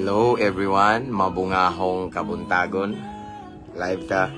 Hello everyone, mabungahong kabuntagon. Live ta.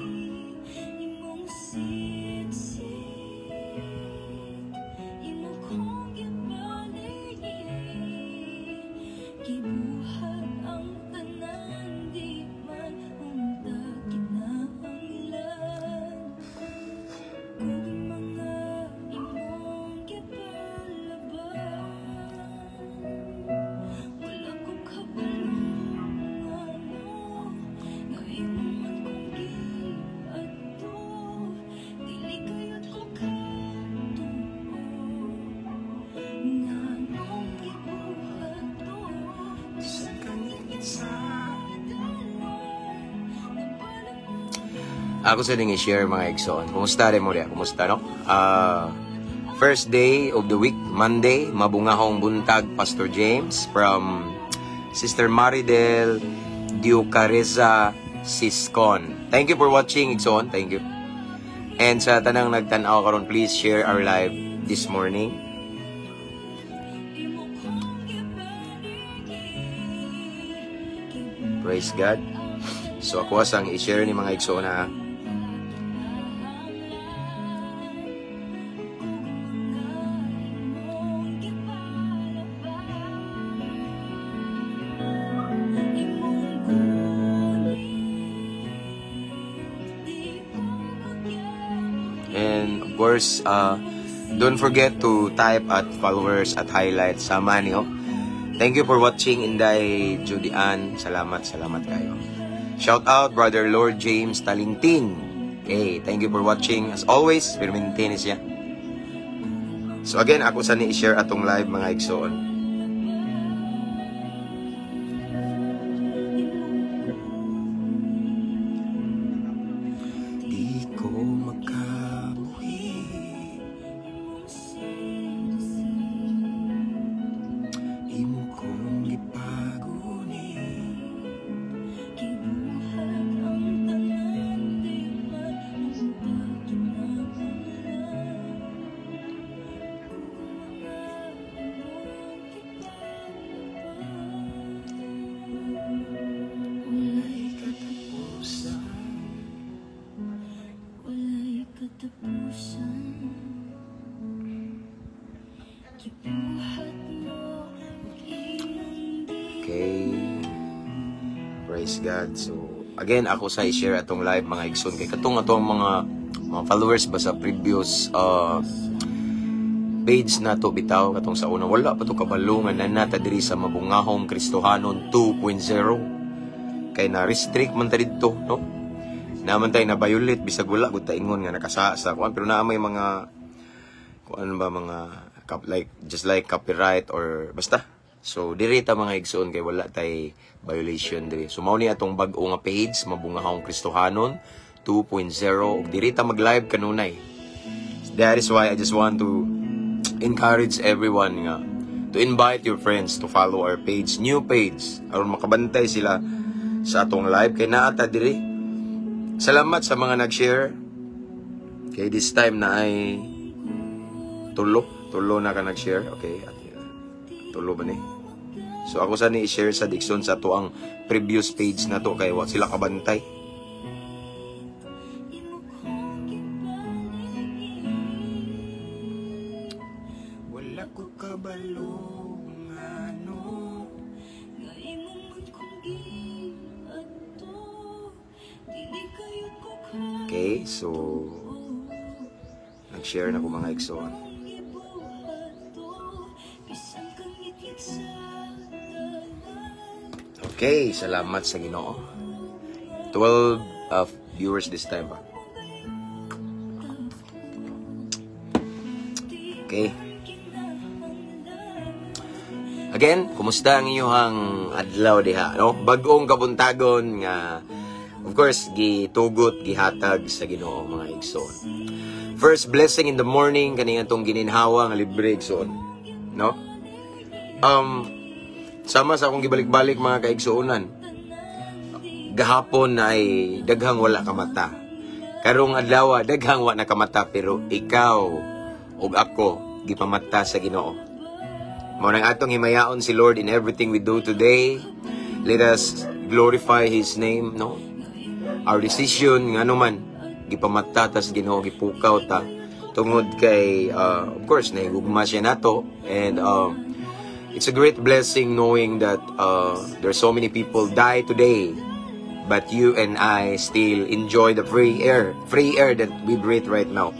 Ako sa nang i-share mga igsoon. Kumusta rin mo rin? Kumusta, no? First day of the week, Monday, mabungahong buntag, Pastor James from Sister Maridel Diucareza Siscon. Thank you for watching, igsoon. Thank you. And sa tanang nagtanaw karon, please share our live this morning. Praise God. So ako asang i-share ni mga igsoon na don't forget to type at followers at highlights sa Manio. Thank you for watching, Inday Judian. Salamat kayo. Shout out Brother Lord James Talingting. Okay, thank you for watching. As always, permanente siya. So again, ako sa ni-share atong live mga igsoon. Okay. Praise God. So, again, ako sa i-share atong live mga igsoon. Kay katong atong mga followers ba sa previous page na to bitaw. Katong sa una, wala pa to kabalungan na nata diri sa Mabungahong Kristohanon 2.0. Kay na-restrict man ta dito, no? Naman tayo na-violate, bisag wala, gud ta ingon nga nakasasa. Pero na may mga, kung ano ba, mga, just like copyright or basta. So, diri ta mga igsoon kay wala tay violation diri. So, mao ni atong bag-o nga page, Mabungahong Kristohanon 2.0. Diri ta mag-live kanunay. That is why I just want to encourage everyone nga to invite your friends to follow our page, new page, aron makabantay sila sa atong live kay naata diri. Salamat sa mga nag-share. Okay, this time na ay tulo na ka nag-share. Okay, tulo ba ni? So ako sa ni i-share sa Dixon sa to ang previous page na to kay wa sila kabantay. Wala ko kabalungano. Okay, so nag-share na ko mga igsoon. Okay, salamat sa Ginoo. 12 viewers this time pa. Okay. Again, kumusta ang inyong adlaw diha, no? Bag-ong kabuntagon nga of course gitugot gihatag sa Ginoo mga igsoon. First blessing in the morning kaning atong gininhawa nga libre igsoon, no? Sama sa akong gibalik-balik mga kaigsuunan. Gahapon ay daghang wala ka mata. Karong adlaw daghang wala ka mata pero ikaw ug ako gipamata sa Ginoo. Mao nang atong himayaon si Lord in everything we do today. Let us glorify His name, no? Our decision, nga naman, gipamata, tas Ginoo, gipukaw ta, tungod kay, of course, nahigugma siya nato, and it's a great blessing knowing that there's so many people die today, but you and I still enjoy the free air that we breathe right now.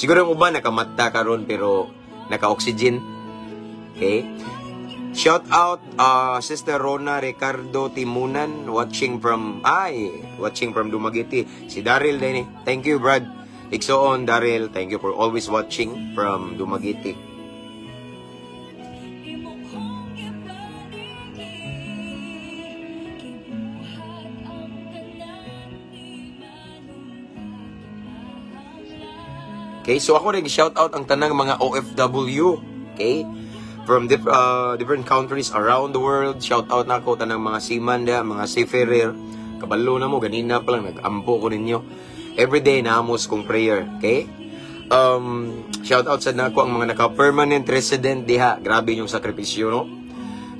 Siguro yung uban nakamata karon pero naka-oxygen. Okay? Shout out Sister Rona Ricardo Timunan watching from Dumaguete. Si Daryl din eh. Thank you, Brad. Igsoon, Daryl. Thank you for always watching from Dumaguete. Okay, so ako rin shout out ang tanang mga OFW, okay? From different countries around the world. Shout out na ako tanang mga seaman da, mga seafarer. Kabalo na mo, ganina pa lang nag-ampo ko ninyo. Everyday naamos kong prayer, okay? Shout out sa nako ang mga naka-permanent resident diha. Grabe yung sakripisyo, no?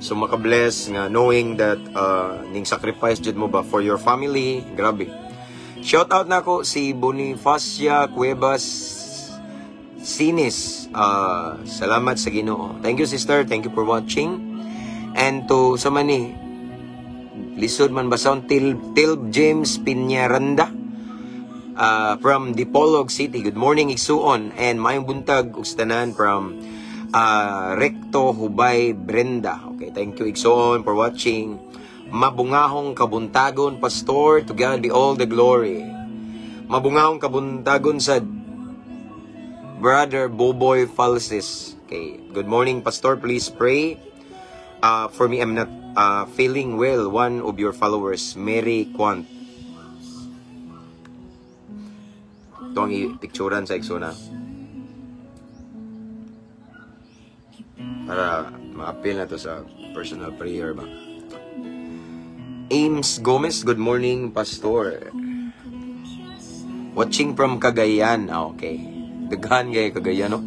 So maka-bless nga knowing that ning sacrifice jud mo ba for your family. Grabe. Shout out na ako si Bonifacia Cuevas Sinis, salamat sa Ginoo. Thank you, sister. Thank you for watching. And to sa mani, lisod man basaon Tilb James Piñaranda from Dipolog City. Good morning, Igsuon. And mayong buntag ugstanan from Recto Hubay Brenda. Okay, thank you, Igsuon, for watching. Mabungahong kabuntagon, Pastor. To God be all the glory. Mabungahong kabuntagon sa Brother Boboy Falsis. Okay. Good morning, Pastor. Please pray for me. I'm not feeling well. One of your followers, Mary Quant. Ito ang i-picturean sa Exona. Para ma-appeal na to sa personal prayer ba. Ames Gomez. Good morning, Pastor. Watching from Cagayan. Okay. Daghan kay Cagayan, no?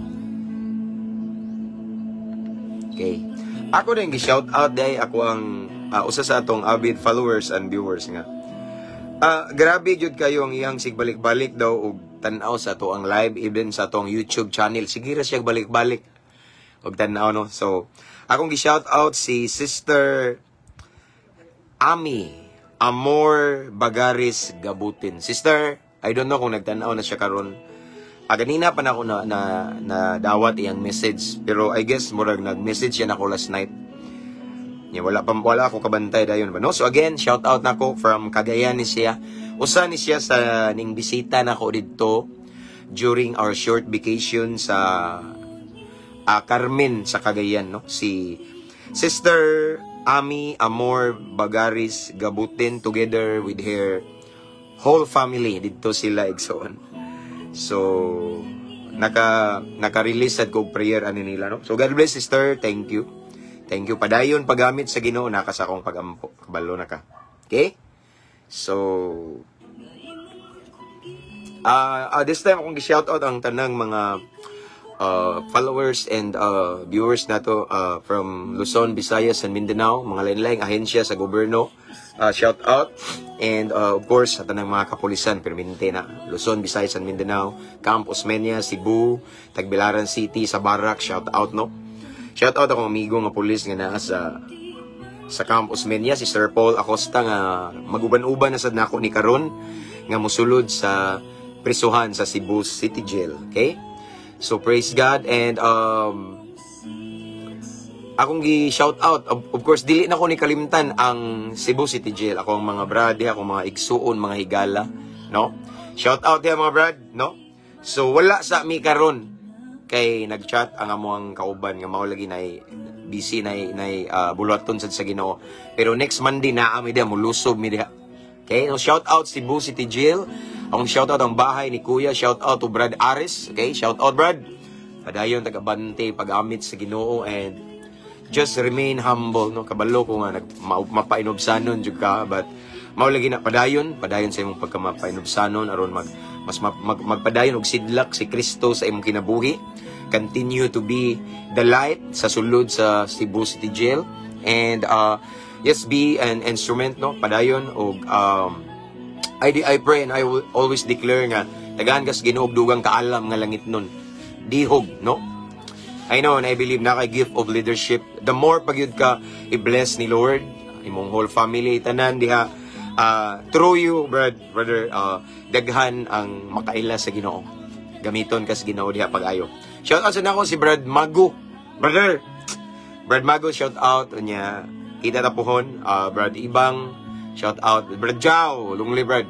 Okay. Ako rin gi-shout out day ako ang usa sa atong avid followers and viewers nga. Grabe jud kayo ang iyang sigbalik-balik daw og tan-aw sa ato ang live even sa atong YouTube channel. Sige ra siya balik-balik og tan-aw, no. So, akong gi-shout out si Sister Ami Amor Bagaris Gabutin. Sister, I don't know kung nagtan-aw na siya karon. Ganina pa na ako na dawat iyang message. Pero I guess murag nag-message yan ako last night. Wala ako kabantay dayon ba, no? So again, shout out na ako from Cagayan ni siya. Usa ni siya sa ning bisita na ko dito during our short vacation sa Carmen sa Cagayan, no? Si Sister Ami Amor Bagaris Gabutin together with her whole family dito sila igsoon. So, naka-release at ko prayer ani nila, no? So, God bless, sister. Thank you. Thank you. Padayon paggamit sa Ginoo naka sa akong pagampo. Kabalo na ka. Okay? So, this time akong gi-shout out ang tanang mga followers and viewers nato from Luzon, Visayas, and Mindanao, mga lain-laing ahensya sa gobyerno. Shout out. And of course, sa tanang mga kapulisan, permanente na. Luzon, Visayas, and Mindanao, Camp Osmeña, Cebu, Tagbilaran City, sa Barak, shout out, no? Shout out akong amigo nga pulis nga naa sa Camp Osmeña, si Sir Paul Acosta nga maguban-uban na sad nako ni karon nga mosulod sa prisuhan sa Cebu City Jail. Okay? So praise God. And akong gi-shout out, of course, dili na ko ni kalimtan ang Cebu City Jail. Ako ang mga brad, akong mga igsuon, mga higala, no? Shout out ya mga brad, no? So wala sa mi karon kay nag-chat ang amuang kauban nga mao lagi nay busy nay bulaton sa Ginoo. Pero next Monday na ami dia mulusob mi diha. Okay? No, shout out Cebu City Jail. Akong shout out ang bahay ni Kuya. Shout out to Brad Aris. Okay? Shout out Brad. Padayon taga-bante pag-amit sa Ginoo and just remain humble, no? Kabalo ko nga mapainobsanon jud ka, but mao lagi na padayon sa imong pagkamapainobsanon aron magpadayon og sidlak si Kristo sa imong kinabuhi. Continue to be the light sa sulod sa Cebu City Jail. And yes, be an instrument, no, padayon, o I pray and I will always declare nga, tagaan kas Ginoo og dugang kaalam nga langit nun, dihog, no? I know and I believe na kay gift of leadership, the more pagyud ka i-bless ni Lord, imong whole family, tanan diha, through you, brother, daghan ang makaila sa Ginoo. Gamiton kas Ginoo diha pag-ayo. Shout out sa nako si Brad Mago. Brad Mago, shout out niya. Kita tapuhon, Brad Ibang, shout out. Brad Jao, lungli Brad.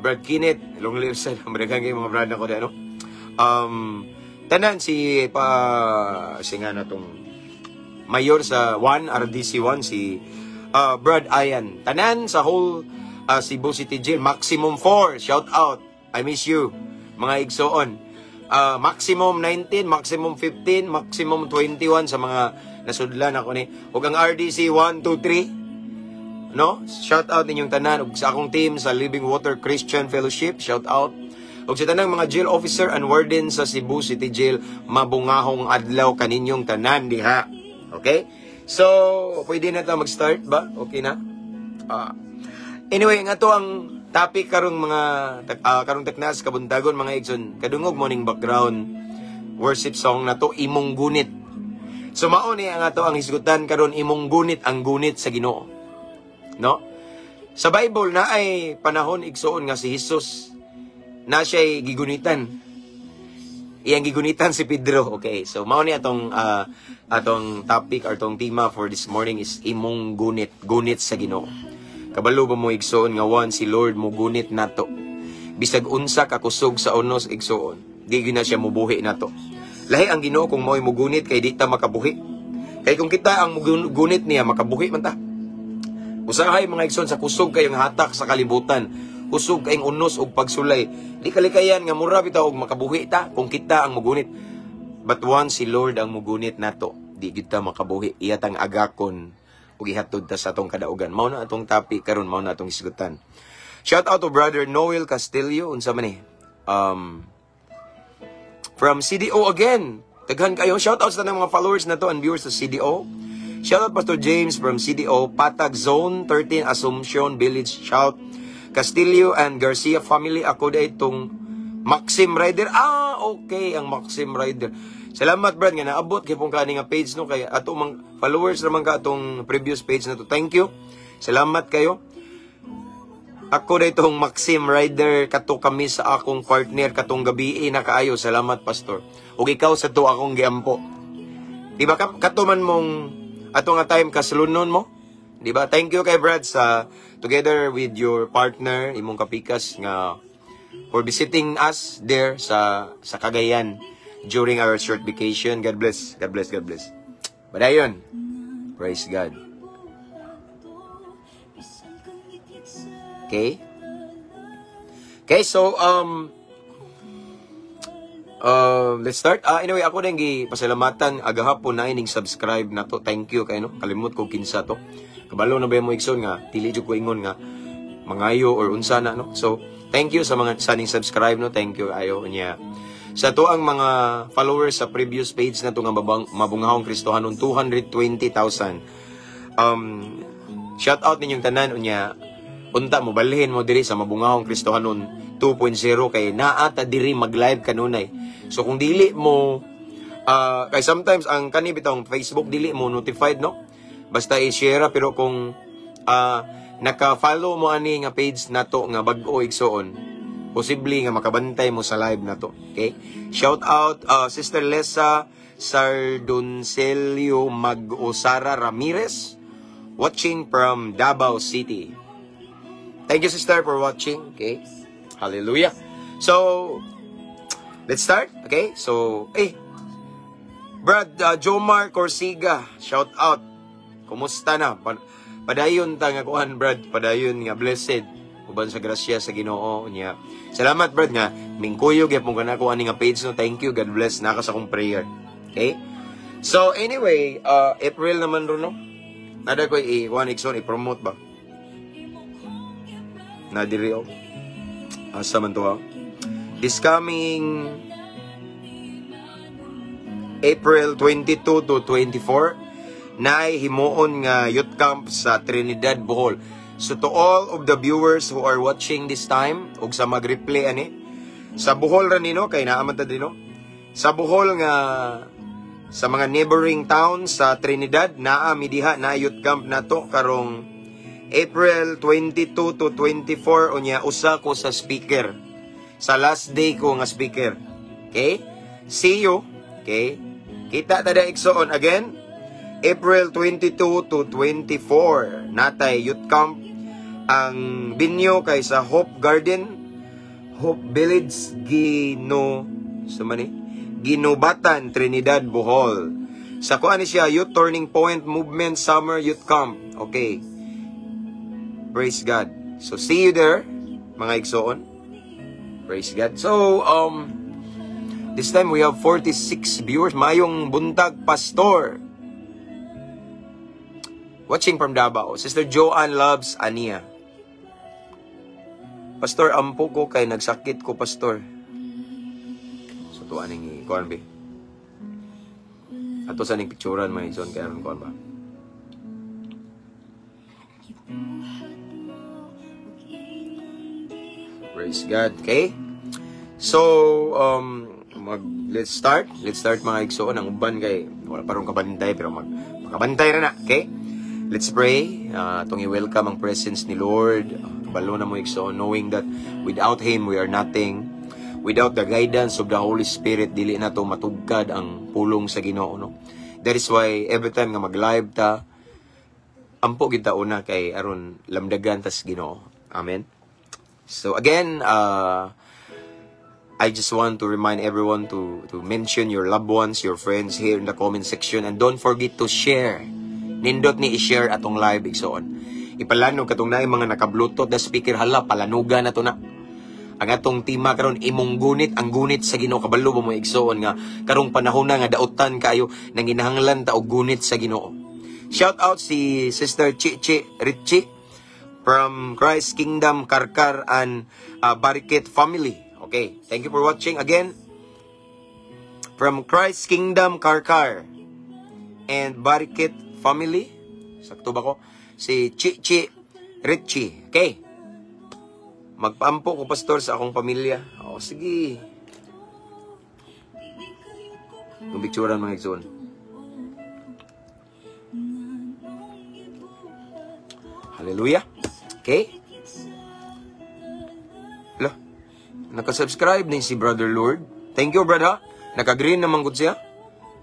Brad Kinit, lungli sa madagang kay mga brad nako ano. Tanan si nga na tong mayor sa 1 RDC1 si Brad Ayan. Tanan sa whole Cebu City Jail, maximum 4, shout out. I miss you, mga igsoon. Maximum 19, maximum 15, maximum 21 sa mga nasudlan ako ni. Ug ang RDC 1, 2, 3, no? Shout out ninyong tanan. Ug sa akong team sa Living Water Christian Fellowship, shout out. Ug sa tanang mga jail officer and warden sa Cebu City Jail, mabungahong adlaw kaninyong tanan diha. Okay? So, pwede na ta mag-start ba? Okay na? Anyway, nga to ang topic karong mga karong teknas kabuntagon mga igsoon. Kadungog morning background worship song na to, imong gunit. So mao ni ang ato ang hisgutan karon, imong gunit, ang gunit sa Ginoo. No? Sa Bible na ay panahon igsoon nga si Jesus na siya'y gigunitan. Iyang gigunitan si Pedro. Okay, so mao ni atong topic or atong tema for this morning is imong gunit, gunit sa Ginoo. Kabalo ba mo igsoon nga one si Lord mo gunit nato. Bisag unsa ka kusog sa unos igsoon, di na siya mubuhi nato. Lahi ang Ginoo kung mo'y mugunit kay di ta makabuhi. Kay kung kita ang mugunit niya makabuhi man ta. Usahay mga igsoon sa kusog kayong hatak sa kalibutan. Kusog kayong unos og pagsulay. Di kalikayan nga mura bitaw og makabuhi ta kung kita ang mugunit. But once si Lord ang mugunit nato, di kita makabuhi. Iyatang agakon ug ihatod ta sa atong kadaugan. Mao na atong topic karon, mao na atong isgutan. Shout out to brother Noel Castillo unsa man ni. From CDO again. Daghan kayo. Shout out sa tanang mga followers na to and viewers sa CDO. Shout out Pastor James from CDO, Patag Zone 13 Assumption Village. Shout Castillo and Garcia family. Ako da itong Maxim Rider. Okay, ang Maxim Rider. Salamat brad nga naabot kay pong kani nga page no, kay ato mga followers naman ka atong previous page na to. Thank you. Salamat kayo. Ako na itong Maxim Rider, kato kami sa akong partner katong gabi na kaayo. Salamat pastor. Ug ikaw sa to akong giampo. Di ba kato man mong ato nga time kaslunon mo? Di ba? Thank you kay Brad sa together with your partner imong kapikas nga for visiting us there sa Cagayan during our short vacation. God bless. God bless. God bless. But ayun, praise God. Okay? Okay, so let's start. Anyway, ako nang gipasalamatan agahapon na ining subscribe na to. Thank you kay no. Kalimot ko kinsa to. Kabalo na ba mo igsoon nga dili jud ko ingon nga mangayo or unsa na no. So, thank you sa mga saning subscribe no. Thank you ayo niya. Sa to ang mga followers sa previous page na to nga mabungahong Kristohanon 220,000. Shout out ninyong tanan unya. Unta mo balhin mo diri sa mabungahong Kristohanon 2.0 kay naata diri mag-live kanunay. So kung dili mo kay sometimes ang kani bitong Facebook dili mo notified no. Basta i-share pero kung naka-follow mo ani nga page nato nga bag-o igsoon, posible nga makabantay mo sa live na to. Okay? Shout out Sister Lesa Sardoncelio Mag-Osara Ramirez watching from Davao City. Thank you sister for watching. Okay? Hallelujah. So, let's start. Okay? So, Brad Jomar Corsiga, shout out. Kumusta na? Padayon ta nga kuan Brad, padayon nga blessed. Uban sa grasya sa Ginoo niya. Salamat Brad nga mingkuyog gyapon kana ko ani nga page no. Thank you. God bless naka sa akong prayer. Okay? So anyway, April naman ro no. Nada ko i-one ikson i-promote ba? Na diri o. Asa man to ha? This coming April 22 to 24 naay himuon nga youth camp sa Trinidad, Bohol. So to all of the viewers who are watching this time, ug sa mag-replay ani, sa Bohol ra nino kay naaman ta dino. Sa Bohol nga sa mga neighboring towns sa Trinidad, naa mi diha na youth camp nato karong April 22 to 24 unya usa ko sa speaker. Sa last day ko nga speaker. Okay? See you. Okay? Kita tada igsoon again. April 22 to 24 natay youth camp. Ang venue kay sa Hope Garden, Hope Village, Ginubatan, Trinidad, Bohol. Sa kuan ni siya Youth Turning Point Movement Summer Youth Camp. Okay. Praise God. So see you there, mga igsoon. Praise God. So this time we have 46 viewers. Mayong buntag, Pastor. Watching from Davao. Sister Joanne loves Ania. Pastor, ampo ko kay nagsakit ko, Pastor. So tuan ning kuan be. Ato sa ning picturean may ison kay aron kuan ba. Praise God. Okay? So, let's start. Let's start mga igsoon. Ang uban kay wala parang kabantay pero makabantay ra na. Okay? Let's pray. Itong i-welcome ang presence ni Lord. Kabalo na mo igsoon, knowing that without Him we are nothing. Without the guidance of the Holy Spirit, dili na to matugkad ang pulong sa Ginoo, no? That is why every time nga mag-live ta, ampo kita una kay aron lamdagan tas Ginoo. Amen. So again, I just want to remind everyone to mention your loved ones, your friends here in the comment section, and don't forget to share. Nindot ni i-share atong live igsoon. Ipalanog katong naay mga naka-bluetooth na speaker, hala palanugan na to na. Ang atong tima karon imong gunit, ang gunit sa Ginoo. Kabalo mo igsoon nga karong panahon na nga dautan kayo nang ginahanglan ta og gunit sa Ginoo. Shout out si Sister Chichi Richie from Christ Kingdom Karkar and Barikit family. Okay, thank you for watching again. From Christ Kingdom Karkar and Barikit family. Sakto ba ko? Si Chichi Richie. Okay. Magpaampo ko, Pastor, sa akong pamilya. O, sige. Yung picturean mga igsoon. Hallelujah. Okay? Hala. Nakasubscribe din si Brother Lord. Thank you, brother. Naka-green naman gud siya.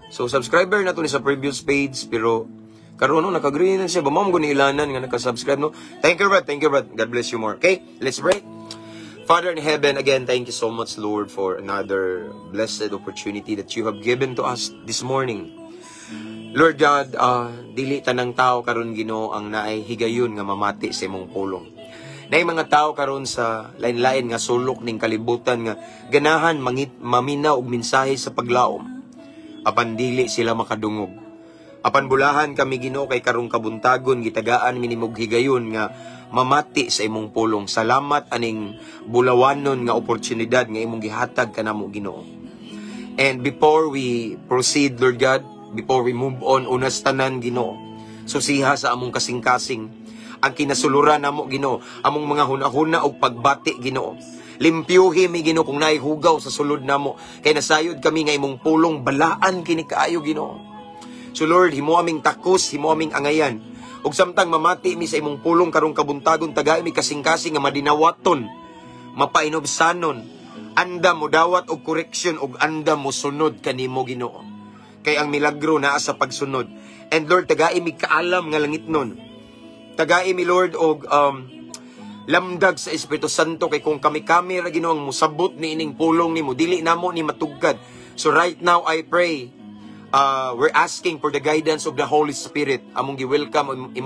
So, subscriber na to ni sa previous page. Pero, karon no, naka-green na siya. Bamam ko ni ilanan nga nakasubscribe, no? Thank you, brother. Thank you, brother. God bless you more. Okay? Let's pray. Father in heaven, again, thank you so much, Lord, for another blessed opportunity that you have given to us this morning. Lord God, dili tanang tao karon Ginoo ang naay higayon nga mamati sa imong pulong. Naay mga tao karon sa lain-lain nga sulok ning kalibutan nga ganahan maminaw og mensahe sa paglaom. Apan dili sila makadungog. Apan bulahan kami Ginoo kay karong kabuntagon gitagaan minimog higayon nga mamati sa imong pulong. Salamat aning bulawanon nga oportunidad nga imong gihatag kanamo Ginoo. And before we proceed, Lord God, before we move on, unas tanan Ginoo, susiha sa among kasing-kasing ang kinasuluran namo Ginoo, among mga hunahuna og pagbati Ginoo. Limpyuhi mi Ginoo kung naay hugaw sa sulod namo, kay nasayod kami nga imong pulong balaan kini kaayo Ginoo. So Lord, himo aming takos, himo aming angayan. Ug samtang mamati mi sa imong pulong karong kabuntagon, tagay mi kasing-kasing nga madinawaton, mapainobsanon, anda mo dawat og correction ug anda mo sunod kanimo Ginoo. Kay ang milagro naa sa pagsunod. And Lord, tagay mi kaalam nga langit nun. Tagay mi Lord og lamdag sa Espiritu Santo, kay kung kami-kami ra Ginoo ang musabot ni ining pulong nimo, dili namo ni matugkad. So right now I pray, we're asking for the guidance of the Holy Spirit. Among gi-welcome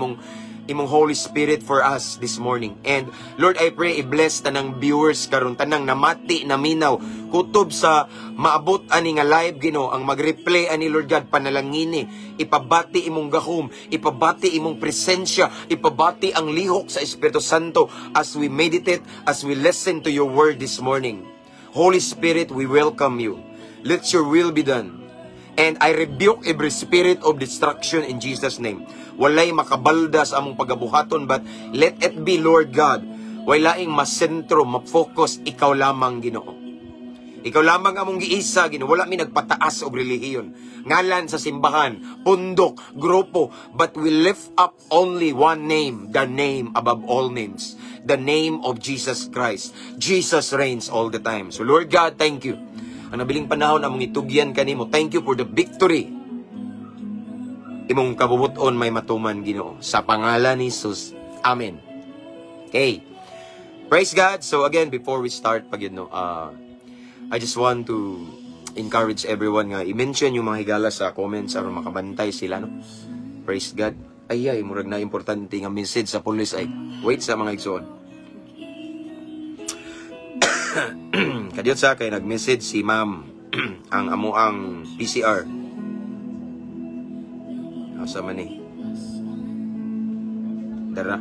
imong Holy Spirit for us this morning. And Lord, I pray i-bless tanang viewers karon, tanang namati naminaw kutob sa maabot ani nga live Ginoo, ang mag-replay ani Lord God, panalangini, ipabati imong gahom, ipabati imong presensya, ipabati ang lihok sa Espiritu Santo as we meditate, as we listen to your word this morning. Holy Spirit, we welcome you. Let your will be done. And I rebuke every spirit of destruction in Jesus' name. Walay makabalda sa among pagabuhaton, but let it be, Lord God, walaing masentro, mafocus, ikaw lamang, Ginoo. Ikaw lamang among giisa, Ginoo. Wala mi nagpataas og relihiyon. Ngalan sa simbahan, pundok, grupo, but we lift up only one name, the name above all names, the name of Jesus Christ. Jesus reigns all the time. So Lord God, thank you. Ang nabiling panahon among itugyan kanimo. Thank you for the victory. Imong kabubuton may matuman, Ginoo. Sa pangalan ni Jesus. Amen. Okay. Praise God. So again, before we start, I just want to encourage everyone nga i-mention yung mga higala sa comments aron makabantay sila, no? Praise God. Ay, murag na importante nga message sa police ay wait sa mga igsoon. Kadiyot sa kay nag-message si ma'am ang amuang PCR. Asa man ni? Dara.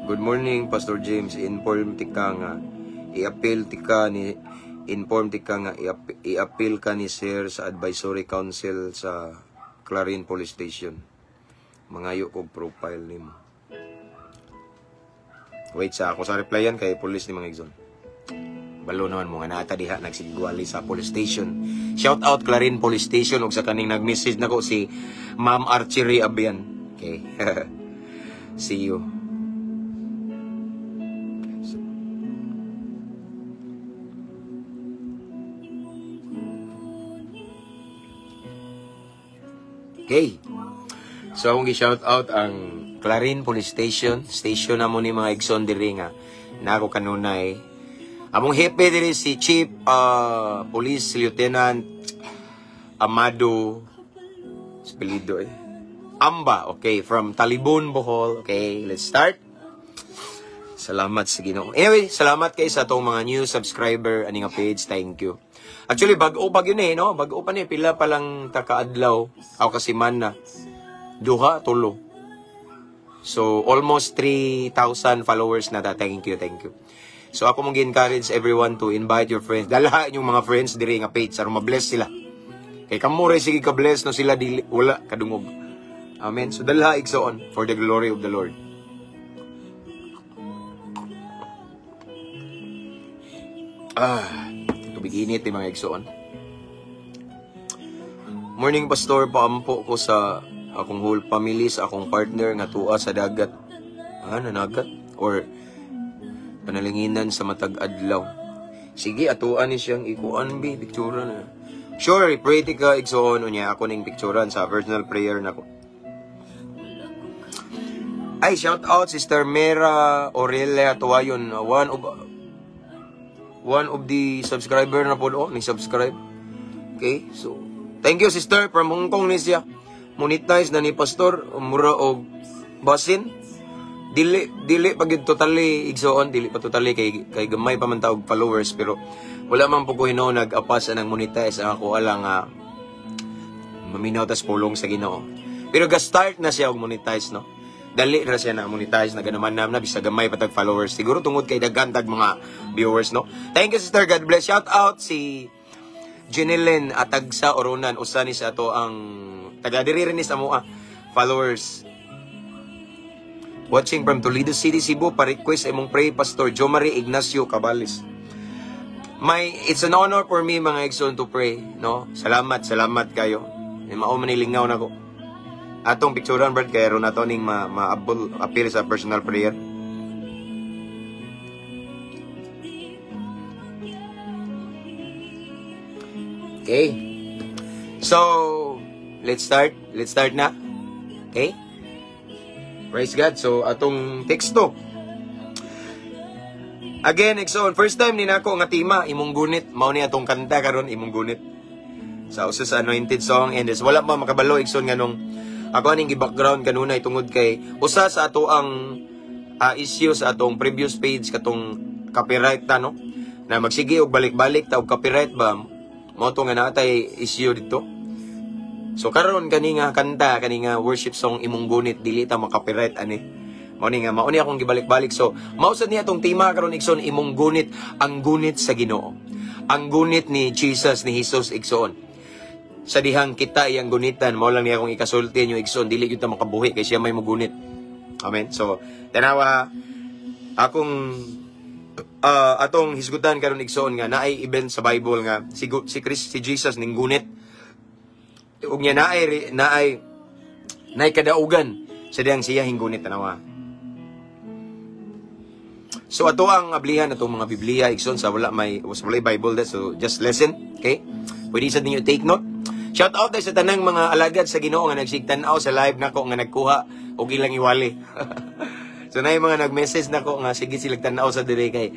Good morning, Pastor James. Inform ti ka nga i-appeal ka ni Sir sa Advisory Council sa Clarin Police Station. Mangayo kog profile nimo. Wait sa ako sa replyan kay police ni mga igsoon. Balo naman mga nata diha nagsigwali sa police station. Shout out Clarin Police Station ug sa kaning nag-message nako si Ma'am Archery Abian. Okay. See you. Okay. So, akong gi-shout out ang Clarin Police Station. Station na mo ni mga igsoon diri nga. Na ako kanunay. Among hepe diri si Chief Police Lieutenant Amado Spelido Amba. Okay, from Talibon, Bohol. Okay, let's start. Salamat sa Ginoo. Anyway, salamat kay sa atong mga new subscriber ani nga page. Thank you. Actually, bago pa yun no? Bago pa ni, pila pa lang takaadlaw. Ako kasi man na. Duha, tulo. So, almost 3,000 followers na ta. Thank you. So, ako mong encourage everyone to invite your friends. Dalahan yung mga friends diri nga page. Aron ma-bless sila. Kay kamure, sige ka-bless no sila dili. Wala, kadungog. Amen. So, dalaha igsoon for the glory of the Lord. Biginit ni mga igsoon. Morning, Pastor. Paampo ko sa akong whole family, sa akong partner nga tuwa sa dagat. Nanagat? Or panalinginan sa matag adlaw. Sige, atuan ni siyang ikuan bi, picture na. Sure, pray ka igsoon unya ako ning picturean sa personal prayer nako. Ay, shout out Sister Mera Aurelia Tuwayon, one of the subscriber na po ni subscribe. Okay, so thank you sister from Hong Kong ni siya. Monetize na ni Pastor mura og basin. Dili pag totally igsoon, dili pa totally kay gamay pa man taog followers pero wala man po ko hino nag-apas nang monetize ang ako alang maminaw tas pulong sa Ginoo. Pero ga-start na siya og monetize, no. Dali ra siya na monetize na ganaman na bisa gamay patag followers. Siguro tungod kay daghan tag mga viewers, no. Thank you sister, God bless. Shout out si Jeneline atag sa Oronan, usa ni sa ato ang taga diri rin sa mga followers. Watching from Toledo City, Cebu, pa-request imong pray Pastor Jomari Ignacio Cabales. It's an honor for me mga igsoon to pray, no. Salamat kayo. Mao man nilingaw nako. Atong picturean Brad kay ron nato ning ma-appeal sa personal prayer. Okay. So, let's start na. Okay? Praise God. So, atong teksto. Again, Exxon, first time ni nako nga tima imong gunit, mao ni atong kanta karon imong gunit. Sa usa sa anointed song and this wala pa makabalo Exxon nganong ako aning gi-background kanunay tungod kay usa sa ato ang issue sa atong previous page katong copyright ta, no, na magsige og balik-balik ta og copyright ba mao to nga natay issue dito. So karon kani nga kanta kani nga worship song imong gunit dili ta makopyright ani Mao ni akong gibalik-balik. So, mausad niya itong tema karon igsoon, imong gunit, ang gunit sa Ginoo. Ang gunit ni Jesus, ni Jesus igsoon. Sa dihang kita iyang gunitan, mao lang niya akong ikasulti niyo igsoon, dili gyud ta makabuhi kay siya may mugunit. Amen. So, tanawa akong atong hisgutan karon igsoon nga naay event sa Bible nga si Jesus ning gunit. Ug niya naay kadaugan sa diyang siya hinggunit tanawa. So ato ang ablihan atong mga Biblia igsoon sa wala Bible that, so just listen, okay? Pwede sa ninyo take note. Shout out sa tanang mga alagad sa Ginoo nga nagsigtan-aw sa live nako nga nagkuha og ilang iwali. So na yung mga nag-message nako nga sige silang tan-aw sa dire kay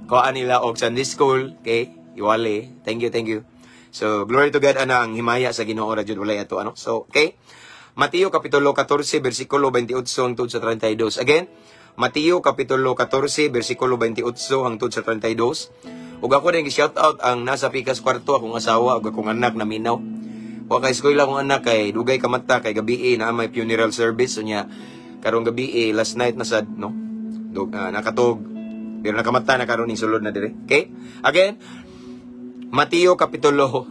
kuha nila og Sunday school, okay? Iwali. Thank you. So glory to God ana ang himaya sa Ginoo ra jud walay ato ano. So okay. Mateo kapitulo 14 bersikulo 28 hangtod sa 32. Again, Mateo kapitulo 14 bersikulo 28 hangtod sa 32. Ug ako din gi-shout out ang nasa pikas kwarto akong asawa ug akong anak na minaw. Wa kay eskwela akong anak kay dugay kamata kay gabi na may funeral service unya karong gabi last night na sad no. Nakatog pero nakamata na karon ning sulod na dire. Okay? Again, Mateo kapitulo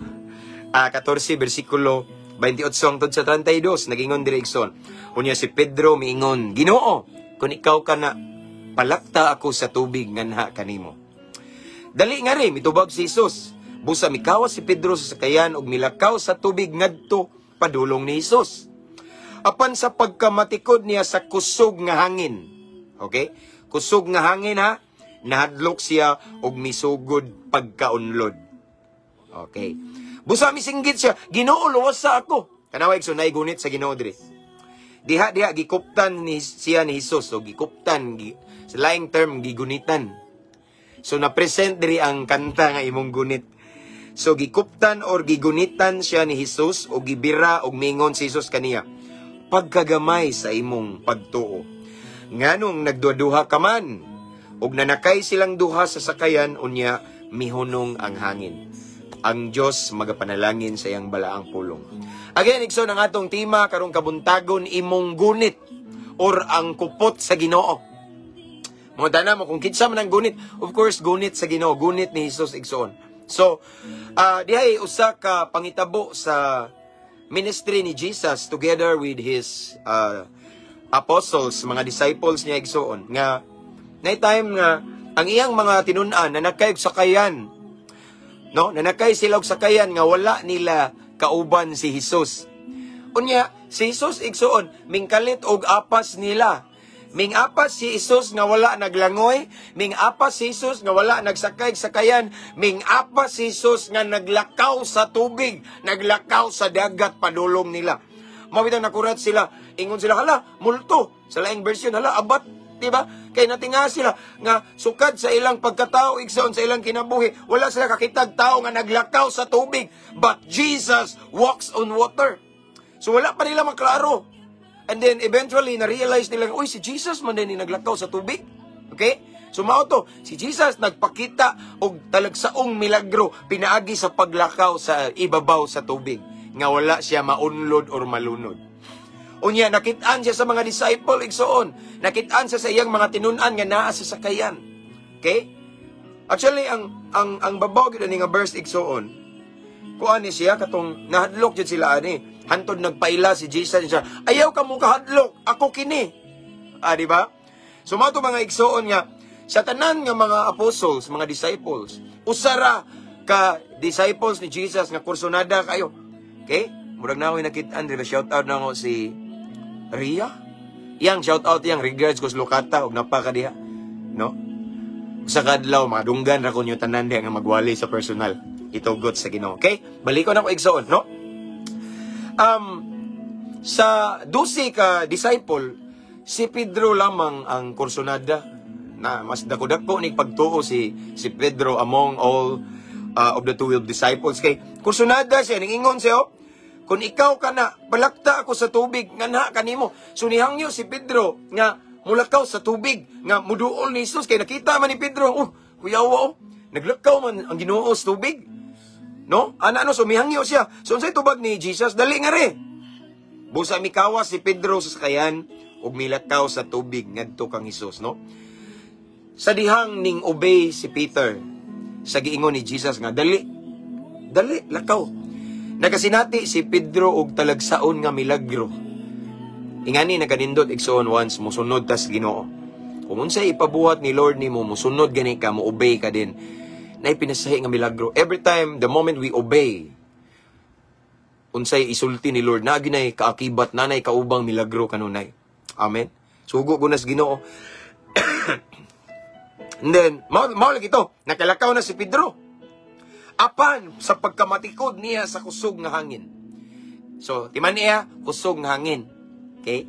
14 bersikulo 28 hangtod sa 32 nagingon dire igsoon. Unya si Pedro miingon, Ginoo, kung ikaw ka na, palakta ako sa tubig nganha kanimo. Dali nga rin, mitubag si Jesus. Busa mikawas si Pedro sa sakayan ug milakaw sa tubig ngadto padulong ni Jesus. Apan sa pagkamatikod niya sa kusog nga hangin. Okay? Kusog nga hangin ha, nahadlok siya og misugod pagkaunlod. Okay. Busa misinggit siya, Ginoo luwas sa ako. Kanaway so gunit sa Ginoo diri. Diha gikuptan siya ni Jesus, so gikuptan sa laing term gigunitan. So na-present diri ang kanta nga imong gunit. So gikuptan or gigunitan siya ni Jesus o gibira og mingon si Jesus kaniya, pagkagamay sa imong pagtuo. Nganong nagduha ka man ug nanakay silang duha sa sakayan unya mihunong ang hangin. Ang Dios magapanalangin sa iyang balaang pulong. Again, igsoon ang atong tema karong kabuntagon imong gunit or ang kupot sa Ginoo. Mga tanan mo kung kinsa man ang gunit, of course gunit sa Ginoo, gunit ni Jesus igsoon. So, dihay usa ka pangitabo sa ministry ni Jesus together with his apostles, mga disciples niya igsoon nga nay time nga ang iyang mga tinun-an nanakay og sakayan. No, nanakay sila og sakayan nga wala nila kauban si Jesus. Unya, si Jesus igsoon mingkalit og apas nila. Ming-apas si Jesus nga wala naglangoy, ming-apas si Jesus nga wala nagsakay-sakayan, ming-apas si Jesus nga naglakaw sa tubig, naglakaw sa dagat padulong nila. Mabitang nakurat sila, ingon sila, hala, multo. Sa laing version, hala, abat, diba? Kaya natinga sila nga sukad sa ilang pagkatao, igsoon sa ilang kinabuhi, wala sila kakitag tao nga naglakaw sa tubig, but Jesus walks on water. So wala pa nila maklaro. And then, eventually, na-realize nila, uy, si Jesus man din naglakaw sa tubig. Okay? So, mao to, si Jesus nagpakita og talagsaong milagro pinaagi sa paglakaw sa ibabaw sa tubig. Nga wala siya maunlod or malunod. Unya, nakitaan siya sa mga disciple, igsoon. Nakitaan siya sa iyang mga tinun-an nga naa sa sakayan. Okay? Actually, ang babaw gid ani nga verse igsoon, kuan ni siya, katong nahadlok dyan sila ani. Hantod nagpaila si Jesus siya, ayaw ka mo kahadlok, ako kini. Di ba? So mato mga igsoon nga, sa tanan nga mga apostles, mga disciples, usara ka disciples ni Jesus nga kursunada kayo. Okay? Murag na ako nakitaan, diba shout out na ako si Ria? Yang shout out yang regards ko sa Lokata, huwag napaka diha. No? Sa kadlaw, mga dunggan ra ko nyo tanan diha nga magwali sa personal. Itugot sa Ginoo. Okay? Balikon ako igsoon, no? Sa 12 ka disciple, si Pedro lamang ang kursunada na mas dako-dako ni pagtuo si Pedro among all of the 12 disciples. Kay kursunada siya, ningingon siya, kung ikaw ka na, balakta ako sa tubig, nga na kanimo. So nihangyo si Pedro nga mulakaw sa tubig, nga muduol ni Jesus. Kay nakita man ni Pedro, kuyawa, naglakaw man ang Ginoo sa tubig. No? Sumihangyo siya. So, unsay tubag ni Jesus? Dali nga rin. Busa mikawas si Pedro sa sakayan, ug milakaw sa tubig ngadto kang Hesus, no? Sa dihang ning obey si Peter sa giingon ni Jesus nga dali lakaw. Nagasinati si Pedro og talagsaon nga milagro. Ingani naganindot igsoon once musunod tas Ginoo. Kung unsay ipabuhat ni Lord nimo musunod gani ka, mo obey ka din. Nay pinasahi nga milagro. Every time the moment we obey, unsay isulti ni Lord na ginay kaakibat nanay kaubang milagro kanunay. Amen. Sugo gunas Ginoo. And then, maulig ito, nakalakaw na si Pedro. Apan, sa pagkamatikod niya sa kusog nga hangin. So, timan niya, kusog nga hangin. Okay?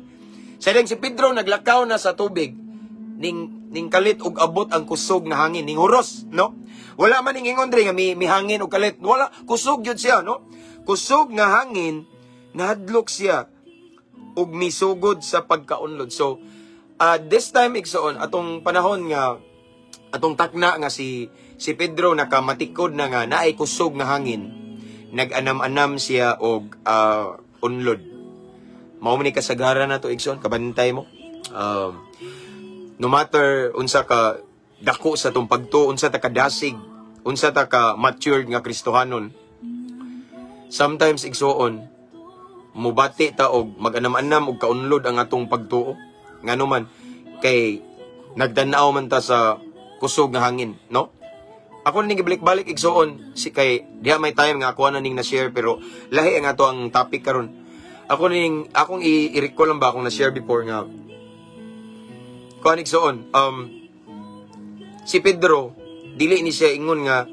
Sa si Pedro, naglakaw na sa tubig, ning kalit ug abot ang kusog nga hangin, ning huros, no? Wala man ning ingon dre nga may hangin ug kalit. Wala, kusog yun siya, no? Kusog nga hangin, nahadlok siya ug misugod sa pagkaunlod. So, this time, igsoon, atong panahon nga, atong takna nga si Pedro nakamatikod na nga naay kusog nga hangin, nag-anam-anam siya og unlod. Mao man ni kasagaran nato igsoon, kabantay mo. No matter unsa ka dako sa tong pagtuo, unsa ta kadasig, unsa ta ka matured nga Kristohanon, sometimes igsoon mubati ta og mag-anam-anam og kaunlod ang atong pagtuo. Ngano man kay nagdan-aw man ta sa kusog nga hangin, no? Ako ning gibalik-balik igsoon si kay diha may time nga ako na ning na-share pero lahi ang ato ang topic karon. Akong i-recall lang ba akong na-share before nga kuan igsoon si Pedro dili ni siya ingon nga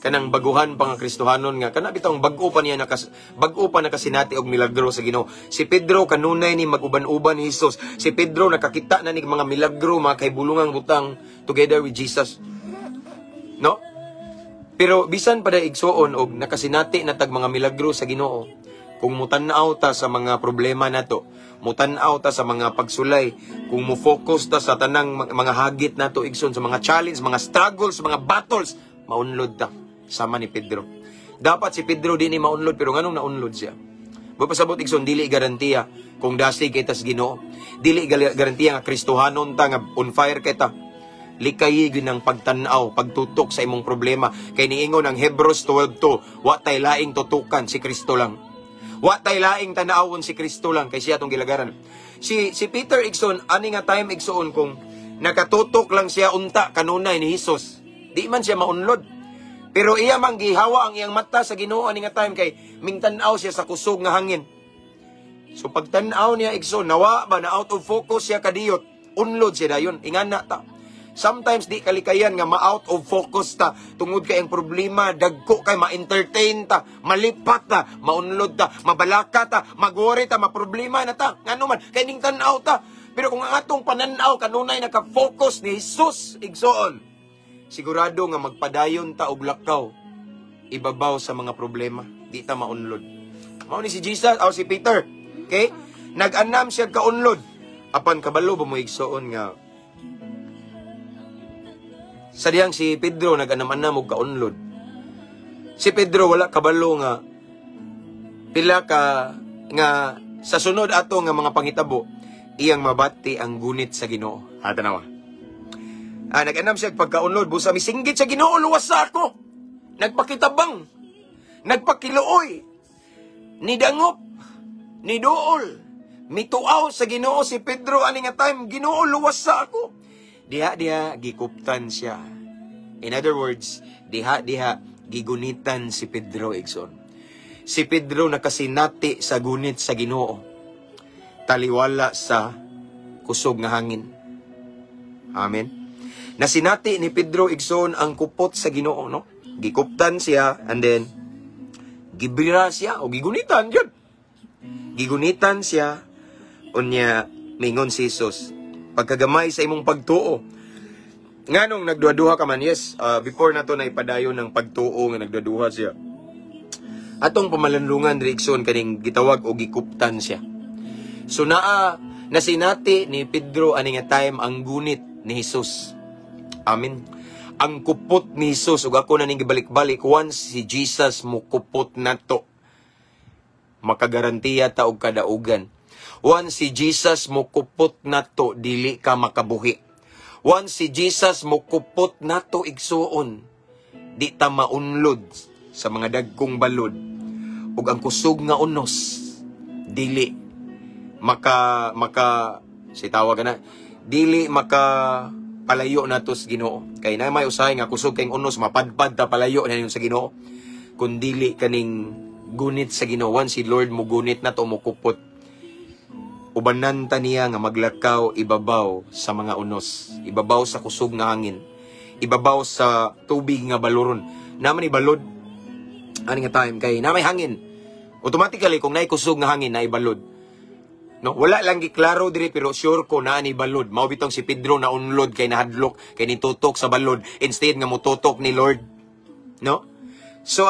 kanang baguhan pa nga Kristohanon nga kana bitong bag-o pa nakasinati og milagro sa Ginoo. Si Pedro kanunay ni mag-uban-uban ni Jesus. Si Pedro nakakita na ni mga milagro, mga kaibulungang butang together with Jesus. No? Pero bisan pa da igsoon og nakasinati na tag mga milagro sa Ginoo, kung mutan-aw ta sa mga problema nato, mutan-aw ta sa mga pagsulay, kung mo focus ta sa tanang mga hagit nato igsoon, sa mga challenge, mga struggles, mga battles, maunlod ta sama ni Pedro. Dapat si Pedro di ni maunlod, pero nganong naunlod siya? Pasabot igsoon, dili garantiya kung dasig kay tas Ginoo. Dili garantiya nga Kristohanon ta nga on fire kay ta. Likay gyud ng pagtan-aw, pagtutok sa imong problema. Kay niingon ang Hebrews 12:2, wa tay laing tutukan si Kristo lang. Wa tay laing tan-awon si Kristo lang kay siya tong gilagaran. Si Peter igsoon ani nga time igsoon kung nakatutok lang siya unta kanunay ni Jesus, di man siya maunlod. Pero iya mang gihawa ang iyang mata sa Ginoo ani nga time kay mingtan-aw siya sa kusog nga hangin. So pagtan-aw niya igsoon, nawa ba na out of focus siya kadiyot, unlod siya dayon. Ingana ta. Sometimes di kalikayan nga ma-out of focus ta tungod kay ang problema, dagko kay ma-entertain ta, malipat ta, maunlod ta, mabalaka ta, mag-worry ta, maproblema na ta. Ngano man kay ning tan-aw ta. Pero kung ang atong pananaw kanunay naka-focus ni Jesus igsoon, sigurado nga magpadayon ta og lakaw ibabaw sa mga problema, di ta maunlod. Mao ni si Jesus o si Peter, okay? Nag-anam siya kaunlod. Apan kabalo ba mo igsoon nga sa diyang si Pedro nag-anam-anam og kaunlod. Si Pedro wala kabalo nga pila ka nga sa sunod ato nga mga panghitabo iyang mabati ang gunit sa Ginoo. Tanawa. Nag-anam siya pagkaunlod, busa misinggit sa Ginoo, luwas sa ako. Nagpakitabang, nagpakiluoy, nidangop, niduol, mituaw sa Ginoo si Pedro ani nga time, Ginoo luwas sa ako. Diha gikuptan siya. In other words, diha gigunitan si Pedro igsoon. Si Pedro nakasinati sa gunit sa Ginoo, taliwala sa kusog nga hangin. Amen. Nasinati ni Pedro igsoon ang kupot sa Ginoo, no? Gikuptan siya and then gibira siya o gigunitan yun. Gigunitan siya unya mingon si Jesus, pagkagamay sa imong pagtuo. Nganong nagduha-duha ka man? Yes, before nato na ipadayon ng pagtuo nga nagduha siya. Atong pamalanlungan direksyon kaning gitawag o gikuptan siya. So nasinati ni Pedro ani nga time ang gunit ni Jesus. Amen. Ang kupot ni Jesus, ug ako na ning gibalik-balik, once si Jesus mo kupot nato, makagarantiya ta og kadaugan. Once si Jesus mo kupot na to, dili ka makabuhi. Once si Jesus mo kupot na to, igsuon, di ta maunlod sa mga dagkong balod. Ug ang kusog nga unos, dili si tawag na, dili palayo na to sa Ginoo. Kay na may usahay nga kusog kayong unos, mapadpad ta palayo na yun sa Ginoo. Kung dili kaning gunit sa Ginoo, once si Lord mo gunit na to, mo kupot, ubanan ta niya nga maglakaw ibabaw sa mga unos, ibabaw sa kusog nga hangin, ibabaw sa tubig nga baluron. Naman ibalod ani nga time kay na may hangin. Automatically kung naay kusog nga hangin, naay balod. No, wala lang giklaro diri pero sure ko na ni balod. Mao bitong si Pedro na unlod kay nahadlok, kay nitutok sa balod instead nga motutok ni Lord. No? So